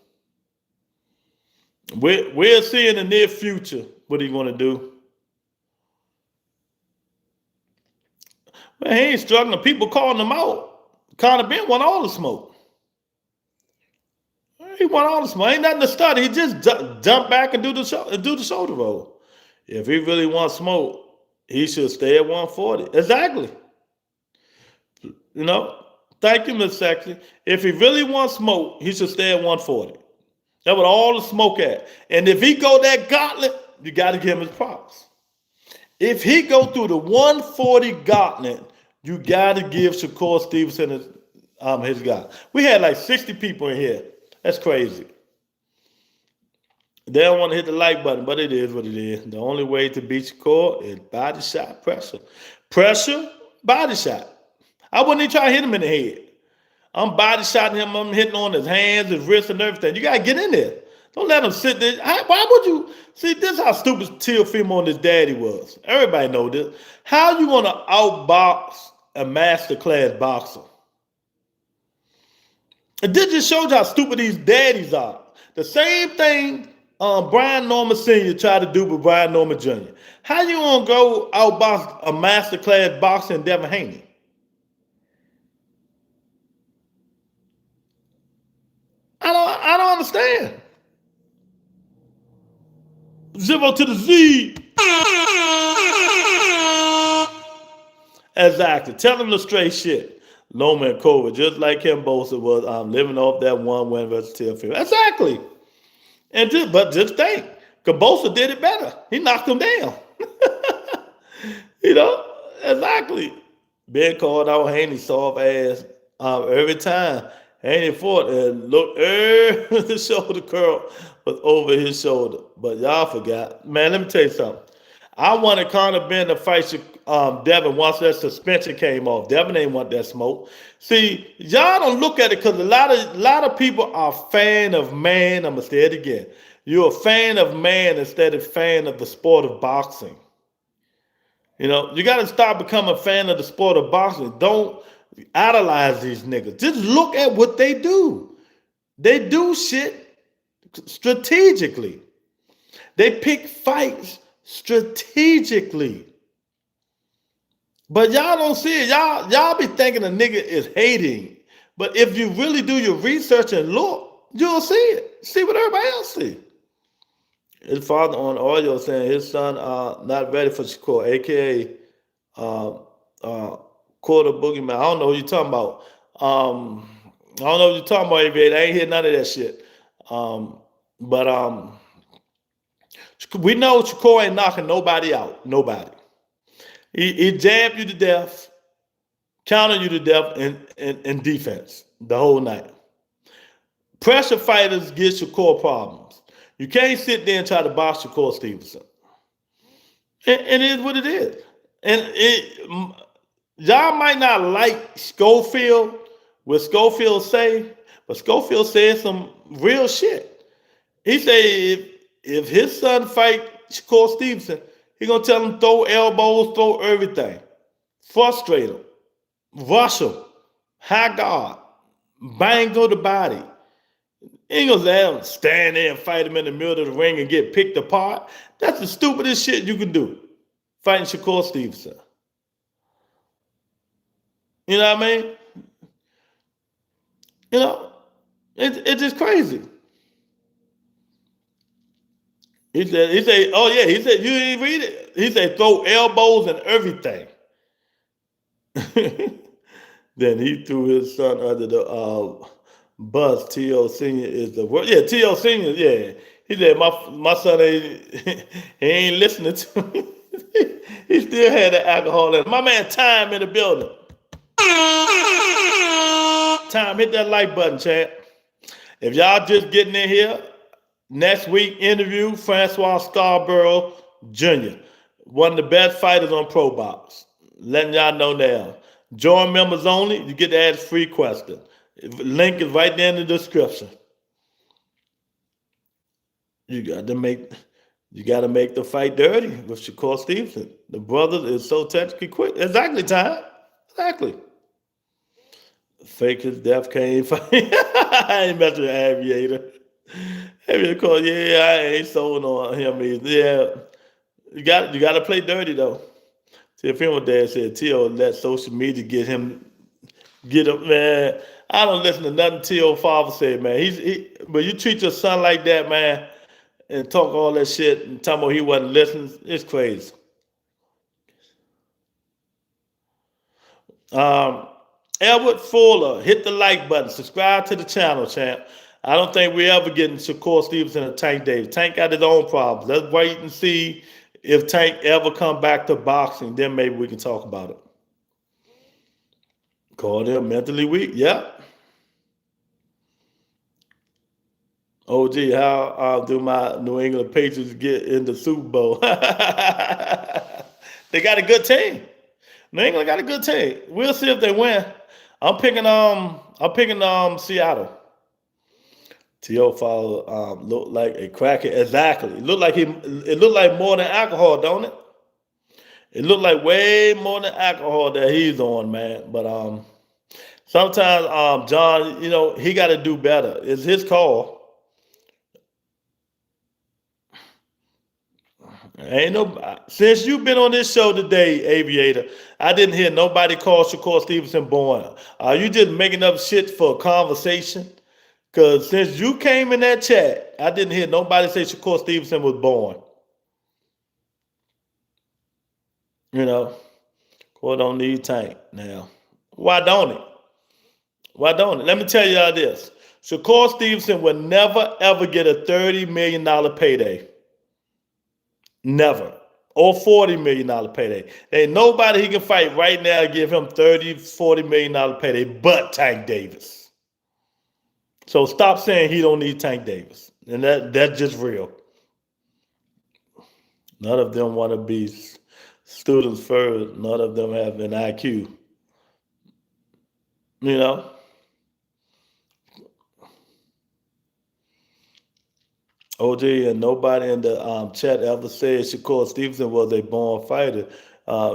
We'll see in the near future what he's gonna do. Man, he ain't struggling. People calling him out. Conor Ben won all the smoke. He won all the smoke. Ain't nothing to study. He just jump back and do the shoulder roll. If he really wants smoke, he should stay at 140. Exactly. You know, thank you, Miss Sexy. If he really wants smoke, he should stay at 140. That's what all the smoke at. And if he go that gauntlet, you got to give him his props. If he go through the 140 gauntlet, you got to give Shakur Stevenson his guy. We had like 60 people in here. That's crazy. They don't want to hit the like button, but it is what it is. The only way to beat Shakur is body shot pressure. Pressure, body shot. I wouldn't even try to hit him in the head. I'm body shotting him. I'm hitting on his hands, his wrists, and everything. You got to get in there. Don't let him sit there. Why would you? See, this is how stupid Teofimo and his daddy was. Everybody know this. How you going to outbox a masterclass boxer? And this just shows how stupid these daddies are. The same thing Brian Norman Sr. tried to do with Brian Norman Jr. How you going to go outbox a masterclass boxer in Devin Haney? I don't understand. 0 to the Z. Exactly. Tell him the straight shit. Loma and Cova, just like Ken Bosa was living off that one win versus Teofimo. Exactly. And just think, Bosa did it better. He knocked him down. You know, exactly. Ben called out Haney soft ass every time. Haney fought and looked, the shoulder curl was over his shoulder. But y'all forgot. Man, let me tell you something. I wanted Conor Ben to fight Devin once that suspension came off. Devin ain't want that smoke. See, y'all don't look at it because a lot of people are a fan of man. I'm going to say it again. You're a fan of man instead of fan of the sport of boxing. You know, you got to start becoming a fan of the sport of boxing. Don't idolize these niggas. Just look at what they do. They do shit strategically. They pick fights strategically. But y'all don't see it. Y'all be thinking a nigga is hating. But if you really do your research and look, you'll see it. See what everybody else see. His father on audio saying his son not ready for Shakur, a.k.a. Quarter Boogeyman. I don't know what you're talking about. I don't know what you're talking about, Aviator. I ain't hear none of that shit. But we know Shakur ain't knocking nobody out. Nobody. He jabbed you to death, countered you to death in defense the whole night. Pressure fighters get Shakur problems. You can't sit there and try to box Shakur Stevenson. It is what it is. And y'all might not like Schofield, what Schofield say, but Schofield said some real shit. He said if his son fight Shakur Stevenson, he gonna tell him throw elbows, throw everything, frustrate him, rush him, high guard, bang to the body. He ain't gonna let him stand there and fight him in the middle of the ring and get picked apart. That's the stupidest shit you can do, fighting Shakur Stevenson. You know what I mean? You know, it's just crazy. He said, oh yeah, he said, you didn't read it. He said, throw elbows and everything. Then he threw his son under the Buzz T.O. Senior is the worst. Yeah, T.O. Senior. Yeah, he said my son ain't he ain't listening to me. He still had the alcohol in him. My man Time in the building. Time, hit that like button, chat. If y'all just getting in here, next week interview Francois Scarborough Jr., one of the best fighters on Pro Box. Letting y'all know now. Join members only. You get to ask free question. Link is right there in the description. You got to make the fight dirty with Shakur Stevenson. The brother is so technically quick. Exactly, Time. Exactly. Fake his death came fight. I ain't messing with Aviator. Aviator called, yeah, I ain't sold on him either. Yeah. You got to play dirty though. See, if him dad said T.O. let social media get him, man. I don't listen to nothing T.O. father said, man. But you treat your son like that, man, and talk all that shit and tell him he wasn't listening, it's crazy. Edward Fuller, hit the like button, subscribe to the channel, champ. I don't think we ever getting Shakur Stevenson and Tank Davis. Tank got his own problems. Let's wait and see if Tank ever come back to boxing. Then maybe we can talk about it. Call them mentally weak. Yeah. OG, how do my New England Patriots get in the Super Bowl? They got a good team. New England got a good team. We'll see if they win. I'm picking Seattle. T.O. Fowler looked like a cracker. Exactly. It looked like more than alcohol, don't it? It looked like way more than alcohol that he's on, man. But sometimes John, he got to do better. It's his call. Since you've been on this show today, Aviator, I didn't hear nobody call Shakur Stevenson born. Are you just making up shit for a conversation? Because since you came in that chat, I didn't hear nobody say Shakur Stevenson was born. Core don't need Tank now. Why don't it? Let me tell y'all this. Shakur Stevenson will never, ever get a $30 million payday. Never. Or $40 million payday. There ain't nobody he can fight right now to give him $30, $40 million payday but Tank Davis. So stop saying he don't need Tank Davis. And that's just real. None of them want to be students first. None of them have an IQ. OG and nobody in the chat ever said Shakur Stevenson was a born fighter.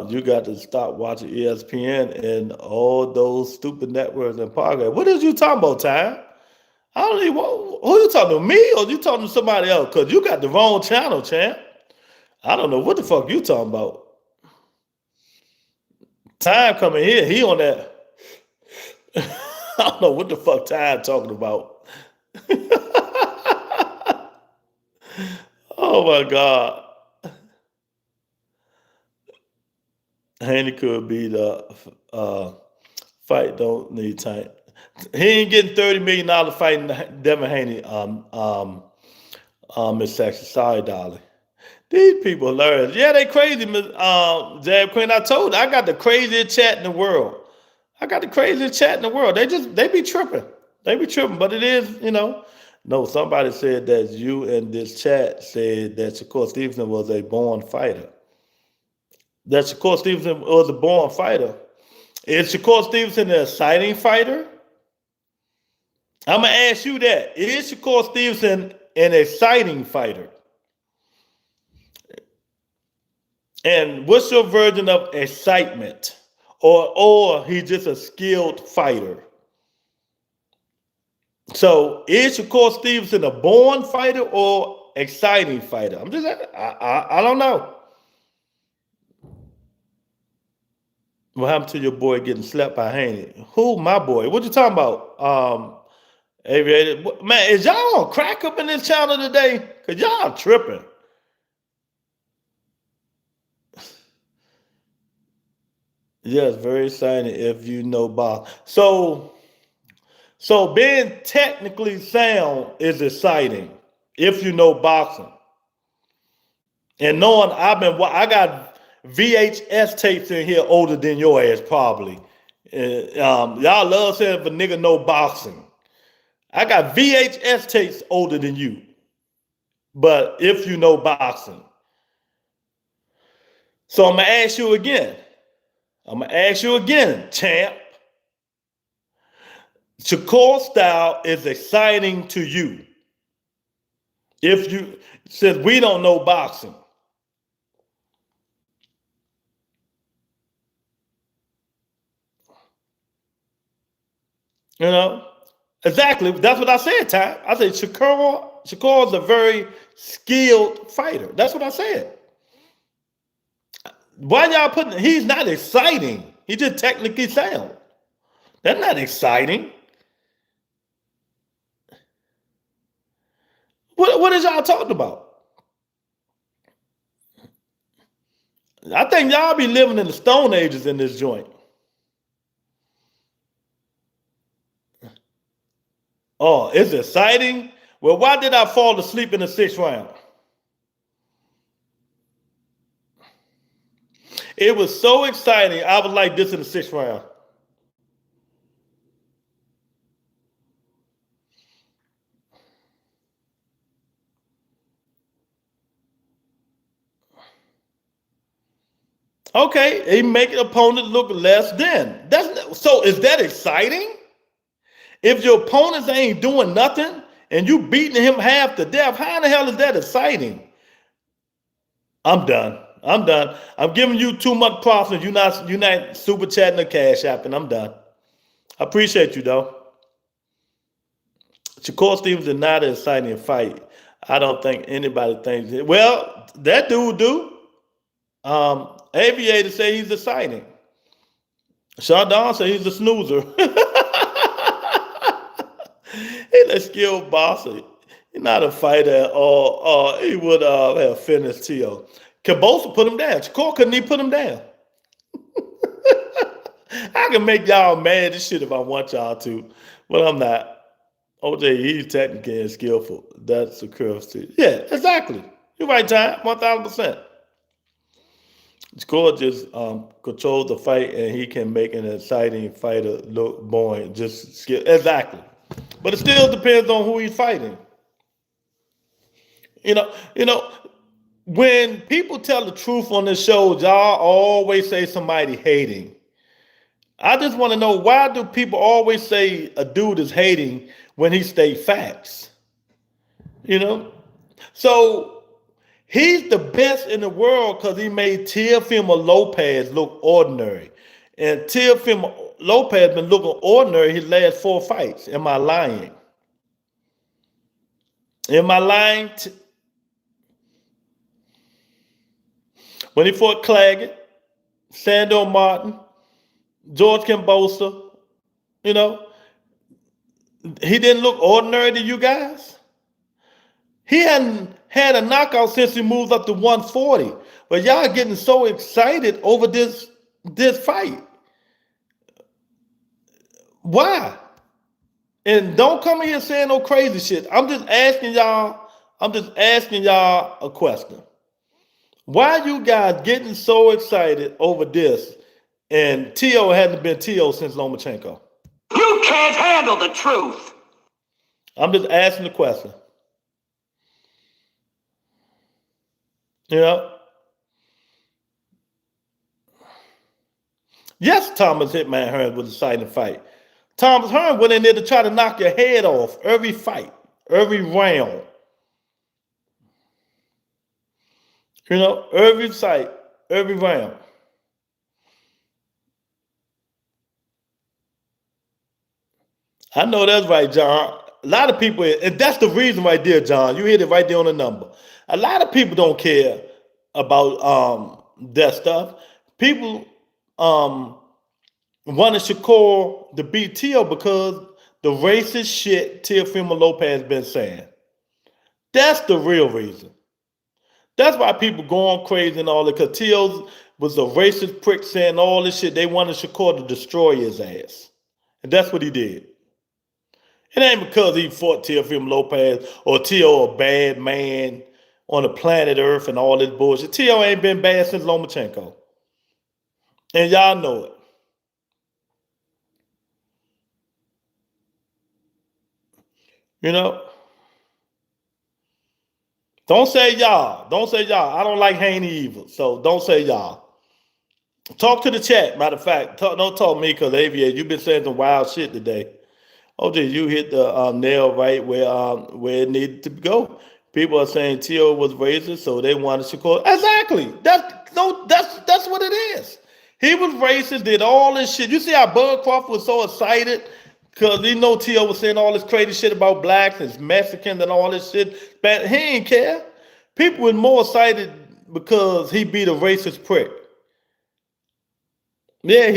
You got to stop watching ESPN and all those stupid networks and podcasts. What is you talking about, Time? I don't even. Who you talking to, me or you talking to somebody else? Because you got the wrong channel, champ. I don't know what the fuck you talking about. Time coming here, he on that. I don't know what the fuck Time talking about. Oh my God. Haney could be the fight don't need Tank. He ain't getting $30 million fighting Devin Haney, Miss Saxon. Sorry, darling. These people are hilarious. Yeah, they crazy, Miss Jab Queen. I told you, I got the craziest chat in the world. They be tripping. But it is, No, somebody said that you in this chat said that Shakur Stevenson was a born fighter. That Shakur Stevenson was a born fighter. Is Shakur Stevenson an exciting fighter? I'm going to ask you that. Is Shakur Stevenson an exciting fighter? And what's your version of excitement? Or he's just a skilled fighter? So is Shakur Stevenson a born fighter or exciting fighter? I don't know. What happened to your boy getting slapped by Haney? Who, my boy? What you talking about? Aviator. Man, is y'all on crack up in this channel today? Because y'all tripping. Yes, very exciting if you know Bob. So So being technically sound is exciting if you know boxing. And knowing I got VHS tapes in here older than your ass probably. Y'all love saying if a nigga know boxing. I got VHS tapes older than you. But if you know boxing. So I'm going to ask you again. Champ. Shakur style is exciting to you. If you, since we don't know boxing. You know? Exactly. That's what I said, Ty. I said Shakur is a very skilled fighter. That's what I said. Why y'all putting, he's not exciting. He just technically sound. That's not exciting. What is y'all talking about? I think y'all be living in the Stone Ages in this joint. Oh, it's exciting? Well, why did I fall asleep in the 6th round? It was so exciting. I was like this in the 6th round. Okay, he make an opponent look less than. So is that exciting? If your opponents ain't doing nothing and you beating him half to death, how in the hell is that exciting? I'm done. I'm giving you too much profit. You're not super chatting or cash apping. I'm done. I appreciate you though. Shakur Stevens is not an exciting fight. I don't think anybody thinks it. Well, that dude do. Aviator say he's exciting. Shardon say he's a snoozer. He's a skilled boxer. He's not a fighter at all. He would have finished Tio. Cabosa put him down. Shakur couldn't even put him down. I can make y'all mad as shit if I want y'all to, but I'm not. OJ, he's technically and skillful. That's the currency. Yeah, exactly. You're right, John. 1,000%. Shakur just controls the fight, and he can make an exciting fighter look boring. Just skill. Exactly. But it still depends on who he's fighting. You know, when people tell the truth on this show, y'all always say somebody hating. I just want to know, why do people always say a dude is hating when he states facts? You know? So he's the best in the world because he made Teofimo Lopez look ordinary. And Teofimo Lopez been looking ordinary his last 4 fights. Am I lying? Am I lying? When he fought Claggett, Sando Martin, George Kambosa, you know, he didn't look ordinary to you guys. He hadn't had a knockout since he moved up to 140. But y'all getting so excited over this fight. Why? And don't come in here saying no crazy shit. I'm just asking y'all a question. Why you guys getting so excited over this? And Tio hasn't been Tio since Lomachenko. You can't handle the truth. I'm just asking the question. You know? Yes, Thomas Hitman Hearns was a exciting fight. Thomas Hearns went in there to try to knock your head off every fight, every round. You know, every fight, every round. I know that's right, John. A lot of people, and that's the reason right there, John. You hit it right there on the number. A lot of people don't care about that stuff. People wanted Shakur to beat Tio because the racist shit Teofimo Lopez been saying. That's the real reason. That's why people going crazy and all that, because Tio was a racist prick saying all this shit. They wanted Shakur to destroy his ass. And that's what he did. It ain't because he fought Teofimo Lopez or Tio a bad man on the planet Earth and all this bullshit. Tio ain't been bad since Lomachenko. And y'all know it. You know? Don't say y'all. Don't say y'all. I don't like Haney either. So don't say y'all. Talk to the chat. Matter of fact, don't talk to me because Aviator, you've been saying some wild shit today. OJ, you hit the nail right where it needed to go. People are saying Tio was racist, so they wanted Shakur. Exactly. That's what it is. He was racist, did all this shit. You see how Bud Crawford was so excited because he know Tio was saying all this crazy shit about blacks and Mexicans and all this shit. But he ain't care. People were more excited because he beat a racist prick. Yeah,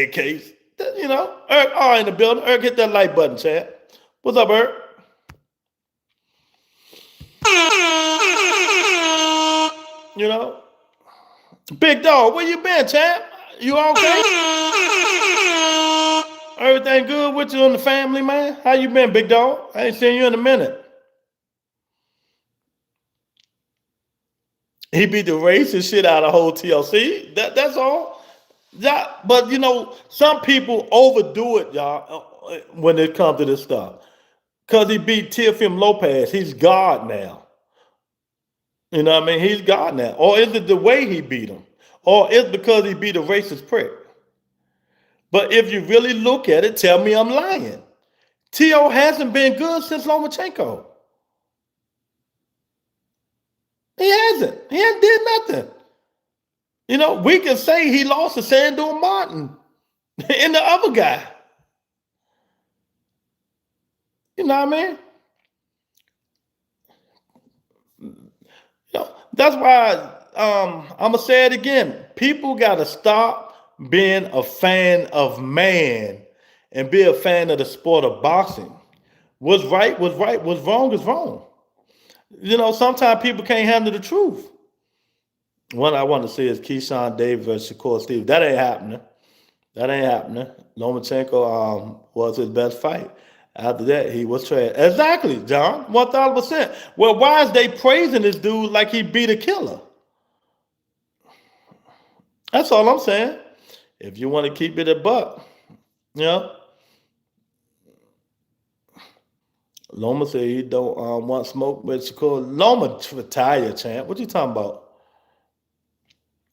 Case. You know, Eric R in the building. Eric, hit that like button, chat. What's up, Eric? You know, Big Dog, where you been, champ? You okay? Everything good with you and the family, man? How you been, Big Dog? I ain't seen you in a minute. He beat the racist shit out of whole TLC. That's all. Yeah, but you know, some people overdo it, y'all, when it comes to this stuff. Because he beat Teofimo Lopez. He's God now. You know what I mean? He's God now. Or is it the way he beat him? Or is it because he beat a racist prick? But if you really look at it, tell me I'm lying. Tio hasn't been good since Lomachenko. He hasn't. He hasn't did nothing. You know, we can say he lost to Sandor Martin and the other guy. You know what I mean? You know, that's why I'm going to say it again. People got to stop being a fan of man and be a fan of the sport of boxing. What's right was right, what's wrong is wrong. You know, sometimes people can't handle the truth. One I want to see is Keyshawn Davis versus Shakur Steve. That ain't happening. That ain't happening. Lomachenko was his best fight. After that, he was trash. Exactly, John. 1,000%. Well, why is they praising this dude like he beat a killer? That's all I'm saying. If you want to keep it a buck, you know. Loma said he don't want smoke with Shakur. Loma retired, champ. What you talking about?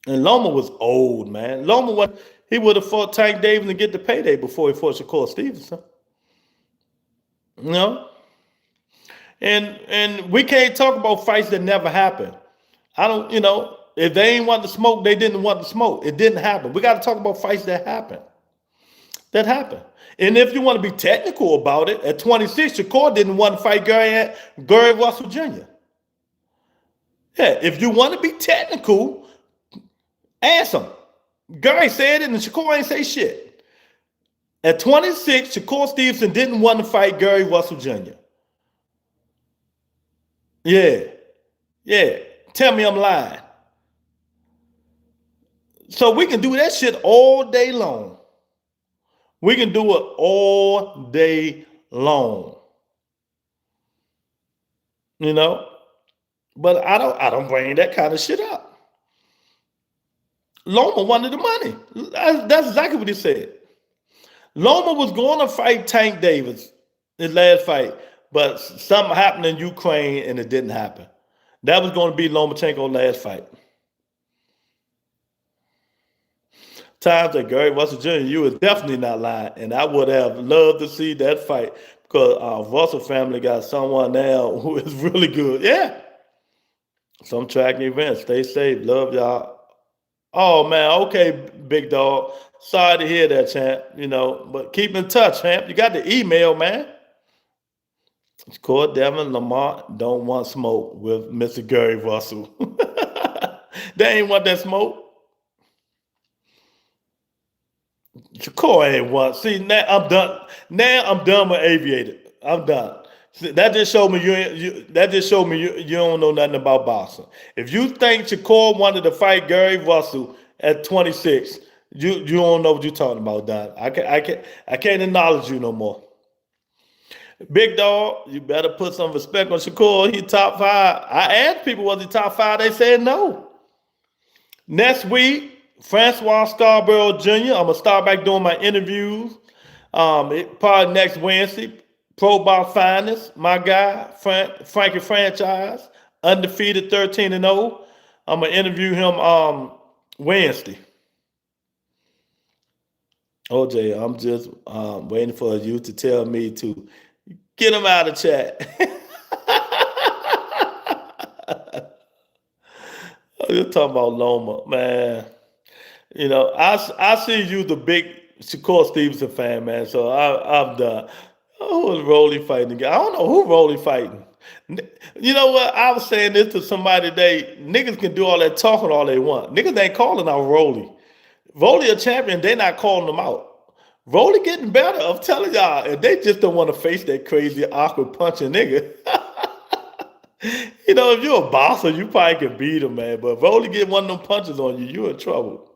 And Loma was old, man. He would have fought Tank Davis and get the payday before he fought Shakur Stevenson. You know? And we can't talk about fights that never happened. I don't, you know, if they ain't want to smoke, they didn't want to smoke. It didn't happen. We got to talk about fights that happened. That happened. And if you want to be technical about it, at 26, Shakur didn't want to fight Gary Russell Jr. Yeah, if you want to be technical, ask him. Gary said it and Shakur ain't say shit. At 26, Shakur Stevenson didn't want to fight Gary Russell Jr. Yeah. Tell me I'm lying. So we can do that shit all day long. We can do it all day long. You know? But I don't bring that kind of shit up. Loma wanted the money. That's exactly what he said. Loma was going to fight Tank Davis, his last fight, but something happened in Ukraine and it didn't happen. That was going to be Lomachenko's last fight. Times that Gary Russell Jr., you was definitely not lying, and I would have loved to see that fight because our Russell family got someone now who is really good. Yeah. Some track events. Stay safe. Love y'all. Oh, man. Okay, big dog. Sorry to hear that, champ. You know, but keep in touch, champ. You got the email, man. Shakur Devin Lamar don't want smoke with Mr. Gary Russell. They ain't want that smoke. Shakur ain't want. See, now I'm done. Now I'm done with Aviator. I'm done. That just showed me you don't know nothing about boxing. If you think Shakur wanted to fight Gary Russell at 26, you don't know what you're talking about, Don. I can't acknowledge you no more. Big dog, you better put some respect on Shakur. He top 5. I asked people, was he top 5? They said no. Next week, Francois Scarborough Jr. I'm going to start back doing my interviews. Probably next Wednesday. Pro Box Finest, my guy, Frankie Franchise, undefeated 13-0. I'm going to interview him Wednesday. OJ, I'm just waiting for you to tell me to get him out of chat. You're talking about Loma, man. You know, I see you the big Shakur Stevenson fan, man. So I'm done. Who is Rolly fighting again? I don't know who Rolly fighting. You know what? I was saying this to somebody today. Niggas can do all that talking all they want. Niggas ain't calling out Rolly. Rolly a champion, they not calling them out. Rolly getting better, I'm telling y'all. And they just don't want to face that crazy, awkward punching nigga. You know, if you're a boxer, you probably can beat him, man. But if Rolly get one of them punches on you, you in trouble.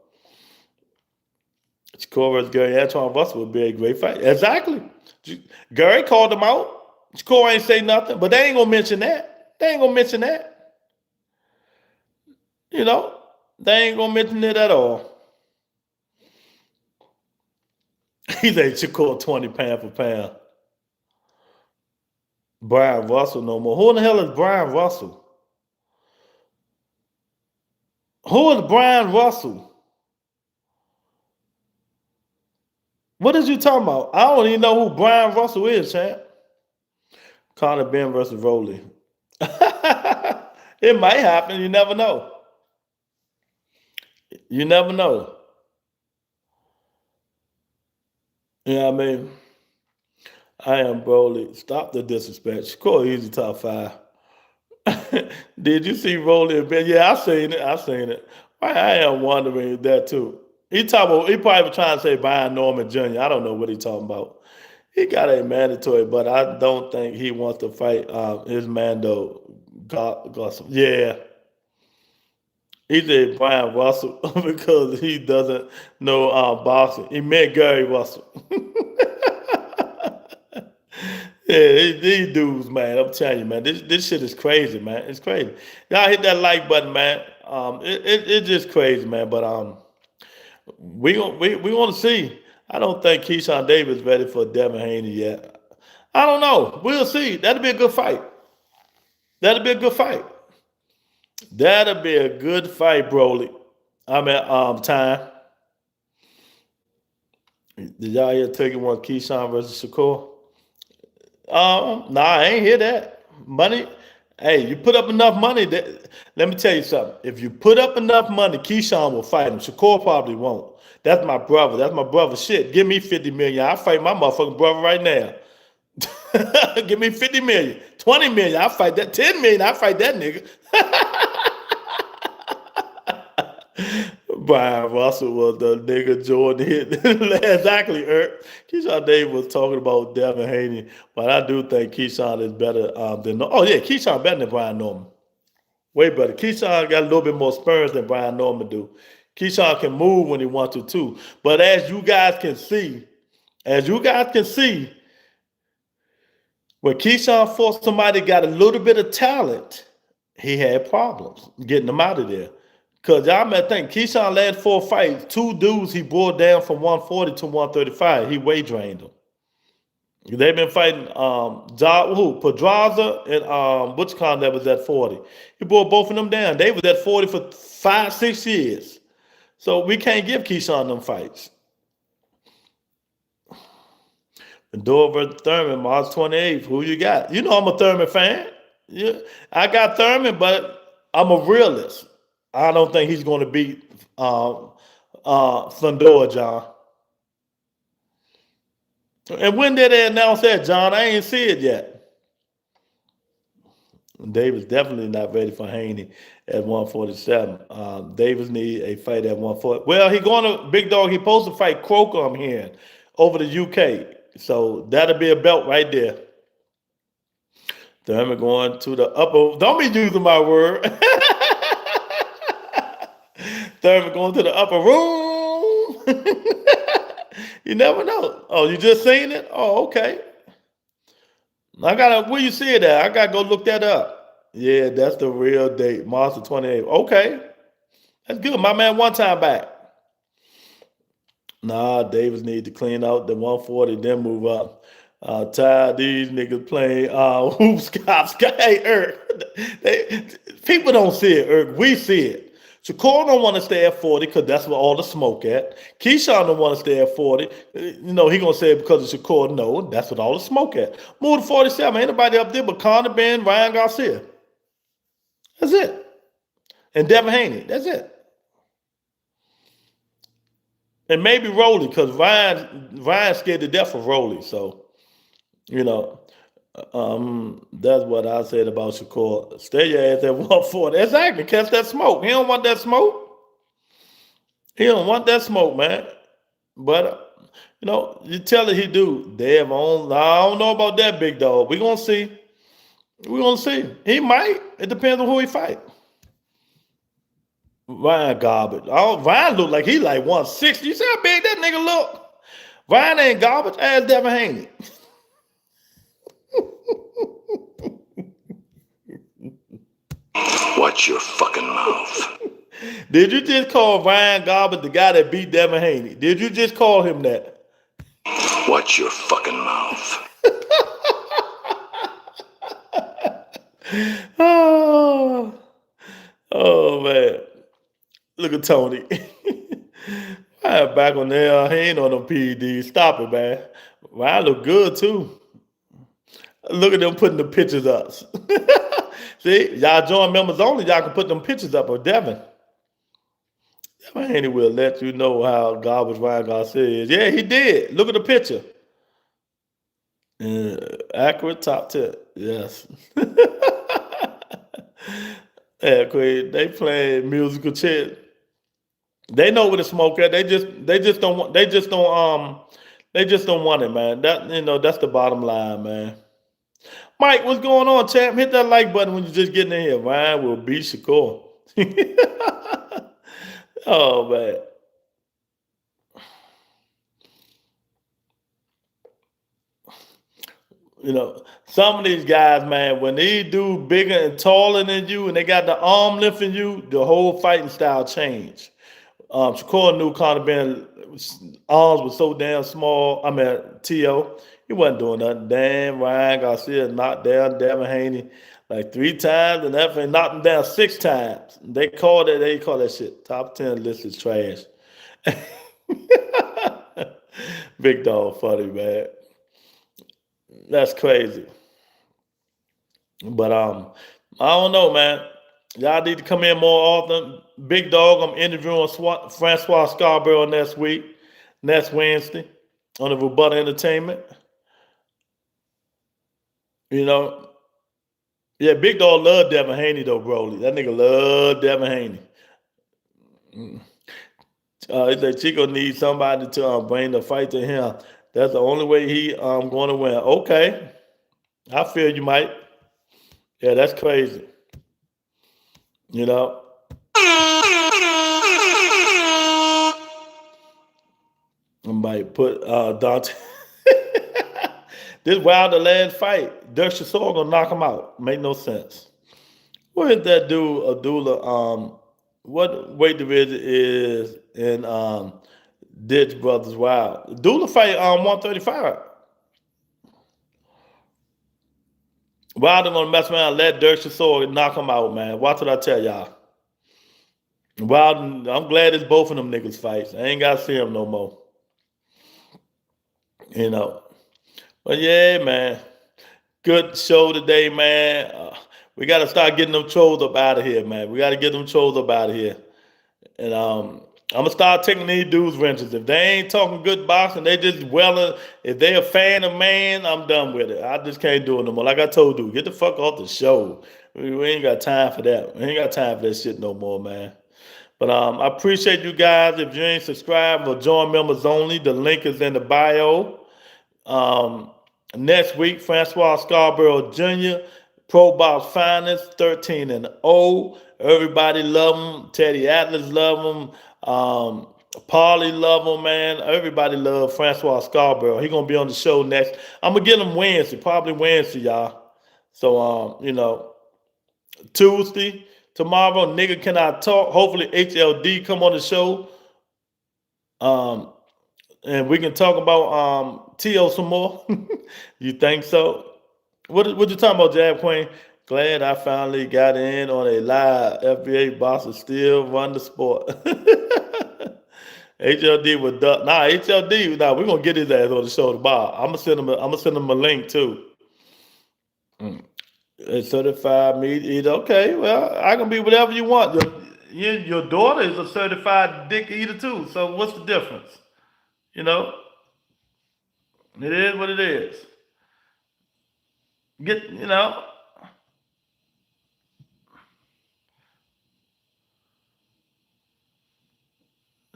Shakur versus Gary Antoine Russell would be a great fight. Exactly. Gary called him out. Shakur ain't say nothing, but they ain't gonna mention that. They ain't gonna mention that. You know, they ain't gonna mention it at all. He's a Shakur 20 pound for pound. Brian Russell no more. Who in the hell is Brian Russell? Who is Brian Russell? What is you talking about? I don't even know who Brian Russell is, champ. Conor Ben versus Rolly. It might happen. You never know. You never know. You know what I mean? I am Broly. Stop the disrespect. Shakur easy top 5. Did you see Rolly and Ben? Yeah, I seen it. I am wondering that too. He probably was trying to say Brian Norman Jr. I don't know what he talking about. He got a mandatory, but I don't think he wants to fight his Mando Gossip. Yeah. He did Brian Russell because he doesn't know boxing. He meant Gary Russell. Yeah, these dudes, man, I'm telling you, man, this shit is crazy, man. It's crazy. Y'all hit that like button, man. It's just crazy, man. But we want to see. I don't think Keyshawn Davis ready for Devin Haney yet. I don't know. We'll see. That'll be a good fight. That'll be a good fight. That'll be a good fight, Broly. I'm at time. Did y'all hear taking one Keyshawn versus Shakur? Nah, I ain't hear that. Money. Hey, you put up enough money. Let me tell you something. If you put up enough money, Keyshawn will fight him. Shakur probably won't. That's my brother. That's my brother. Shit, give me 50 million. I'll fight my motherfucking brother right now. Give me 50 million. 20 million. I'll fight that. 10 million. I'll fight that nigga. Brian Russell was the nigga Jordan hit. Exactly, Keyshawn Davis was talking about Devin Haney, but I do think Keyshawn is better than. Oh yeah, Keyshawn better than Brian Norman. Way better. Keyshawn got a little bit more spurs than Brian Norman do. Keyshawn can move when he wants to too. But as you guys can see, when Keyshawn fought somebody that got a little bit of talent, he had problems getting them out of there. Because y'all might think Keyshawn led 4 fights. 2 dudes he brought down from 140 to 135. He weight drained them. They've been fighting Pedraza and Butch Khan that was at 40. He brought both of them down. They was at 40 for 5-6 years. So we can't give Keyshawn them fights. Vendora versus Thurman, March 28th. Who you got? You know I'm a Thurman fan. Yeah, I got Thurman, but I'm a realist. I don't think he's going to beat Fundora, John. And when did they announce that, John? I ain't see it yet. Davis definitely not ready for Haney at 147. Davis need a fight at 140. Well, he going to Big Dog. He supposed to fight Croker, I'm hearing, over the UK. So that'll be a belt right there. Thurman going to the upper. Don't be using my word. Thurman going to the upper room. You never know. Oh, you just seen it? Oh, okay. Where you see it at? I gotta go look that up. Yeah, that's the real date, March the 28th. Okay, that's good. My man, one time back. Nah, Davis need to clean out the 140, then move up. Tired these niggas playing hoops, cops. Hey, people don't see it, Eric. We see it. Shakur don't want to stay at 40 because that's where all the smoke at. Keyshawn don't want to stay at 40. You know, he going to say it because of Shakur. No, that's what all the smoke at. Move to 47. Ain't nobody up there but Connor, Ben, Ryan Garcia. That's it. And Devin Haney. That's it. And maybe Rolly, because Ryan's scared to death of Rolly. So, you know, that's what I said about Shakur. Stay your ass at 140. Exactly. Catch that smoke. He don't want that smoke. He don't want that smoke, man. But, you know, you tell it he do. Damn, I don't know about that, big dog. We're going to see. We're going to see. He might. It depends on who he fight. Ryan garbage. Oh, Ryan look like he like 160. You see how big that nigga look? Ryan ain't garbage. Ass Devin Haney. Watch your fucking mouth. Did you just call Ryan garbage the guy that beat Devin Haney? Did you just call him that? Watch your fucking mouth. Oh man. Look at Tony. Ryan back on there. He ain't on them PEDs. Stop it, man. Ryan look good too. Look at them putting the pictures up. See, y'all join members only. Y'all can put them pictures up of Devin. Devin Haney will let you know how garbage Ryan Garcia is. Yeah, he did. Look at the picture. Accurate top 10. Yes. Yeah, Queen. They playing musical chairs. They know where the smoke at. They just don't want it, man. That's the bottom line, man. Mike, what's going on, champ? Hit that like button when you're just getting in here. Ryan will beat Shakur. Oh man. You know, some of these guys, man, when they do bigger and taller than you and they got the arm lifting you, the whole fighting style change. Shakur knew Conor Ben's arms were so damn small. I mean, T.O., he wasn't doing nothing. Damn, Ryan Garcia knocked down Devin Haney like 3 times, and that knocked him down 6 times. They call that shit. Top 10 list is trash. Big dog funny, man. That's crazy. But I don't know, man. Y'all need to come in more often. Big dog, I'm interviewing Francois Scarborough next Wednesday, on the Rebuttal Entertainment. You know, yeah, Big Dog love Devin Haney though, Broly. That nigga love Devin Haney. He said Chico needs somebody to bring the fight to him. That's the only way he going to win. Okay, I feel you, Mike. Yeah, that's crazy. You know. I might put Dante. This Wilder last fight, Dirk Chisora gonna knock him out. Make no sense. What is that dude, Abdullah? What weight division is in Ditch Brothers Wild? Abdullah fight 135. Wilder gonna mess around and let Dirk Chisora knock him out, man. Watch what I tell y'all. Wilder, I'm glad it's both of them niggas fights. I ain't gotta see them no more. You know. But yeah, man. Good show today, man. We got to start getting them trolls up out of here, man. We got to get them trolls up out of here. And I'm going to start taking these dudes' wrenches. If they ain't talking good boxing, they just if they a fan of man, I'm done with it. I just can't do it no more. Like I told you, get the fuck off the show. We ain't got time for that. We ain't got time for that shit no more, man. But I appreciate you guys. If you ain't subscribed or join members only, the link is in the bio. Next week, Francois Scarborough Jr., Pro Box Finest, 13-0. Everybody love him. Teddy Atlas love him. Paulie love him, man. Everybody love Francois Scarborough. He gonna be on the show next. I'm gonna get him Wednesday, probably Wednesday, y'all. So Tuesday, tomorrow, nigga cannot talk. Hopefully HLD come on the show. And we can talk about T.O. some more. You think so? What you talking about, Jab Queen? Glad I finally got in on a live. FBA boss is still run the sport. HLD with HLD. Nah, we're gonna get his ass on the show tomorrow. I'm gonna send him a link too. A certified meat eater. Okay, well, I can be whatever you want. Your daughter is a certified dick eater too. So what's the difference? You know, it is what it is.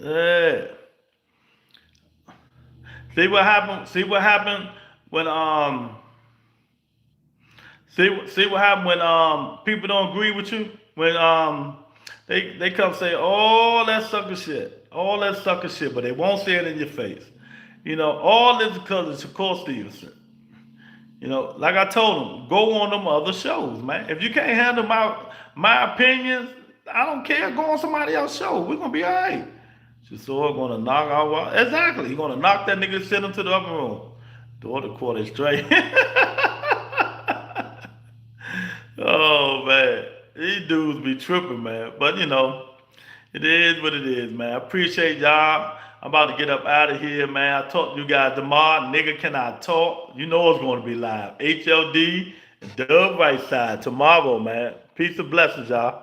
Yeah. See what happened? When see what happened when people don't agree with you? When they come say all that sucker shit, but they won't say it in your face. All this because of Shakur Stevenson. Like I told him, go on them other shows, man. If you can't handle my opinions, I don't care. Go on somebody else's show. We're gonna be all right. Shakur gonna knock out. Exactly. He's gonna knock that nigga, send him to the upper room. Door the quarter straight. Oh man, these dudes be tripping, man. But it is what it is, man. I appreciate y'all. I'm about to get up out of here, man. I talk to you guys tomorrow. Nigga cannot talk. You know it's going to be live. HLD, Dub Right Side tomorrow, man. Peace and blessings, y'all.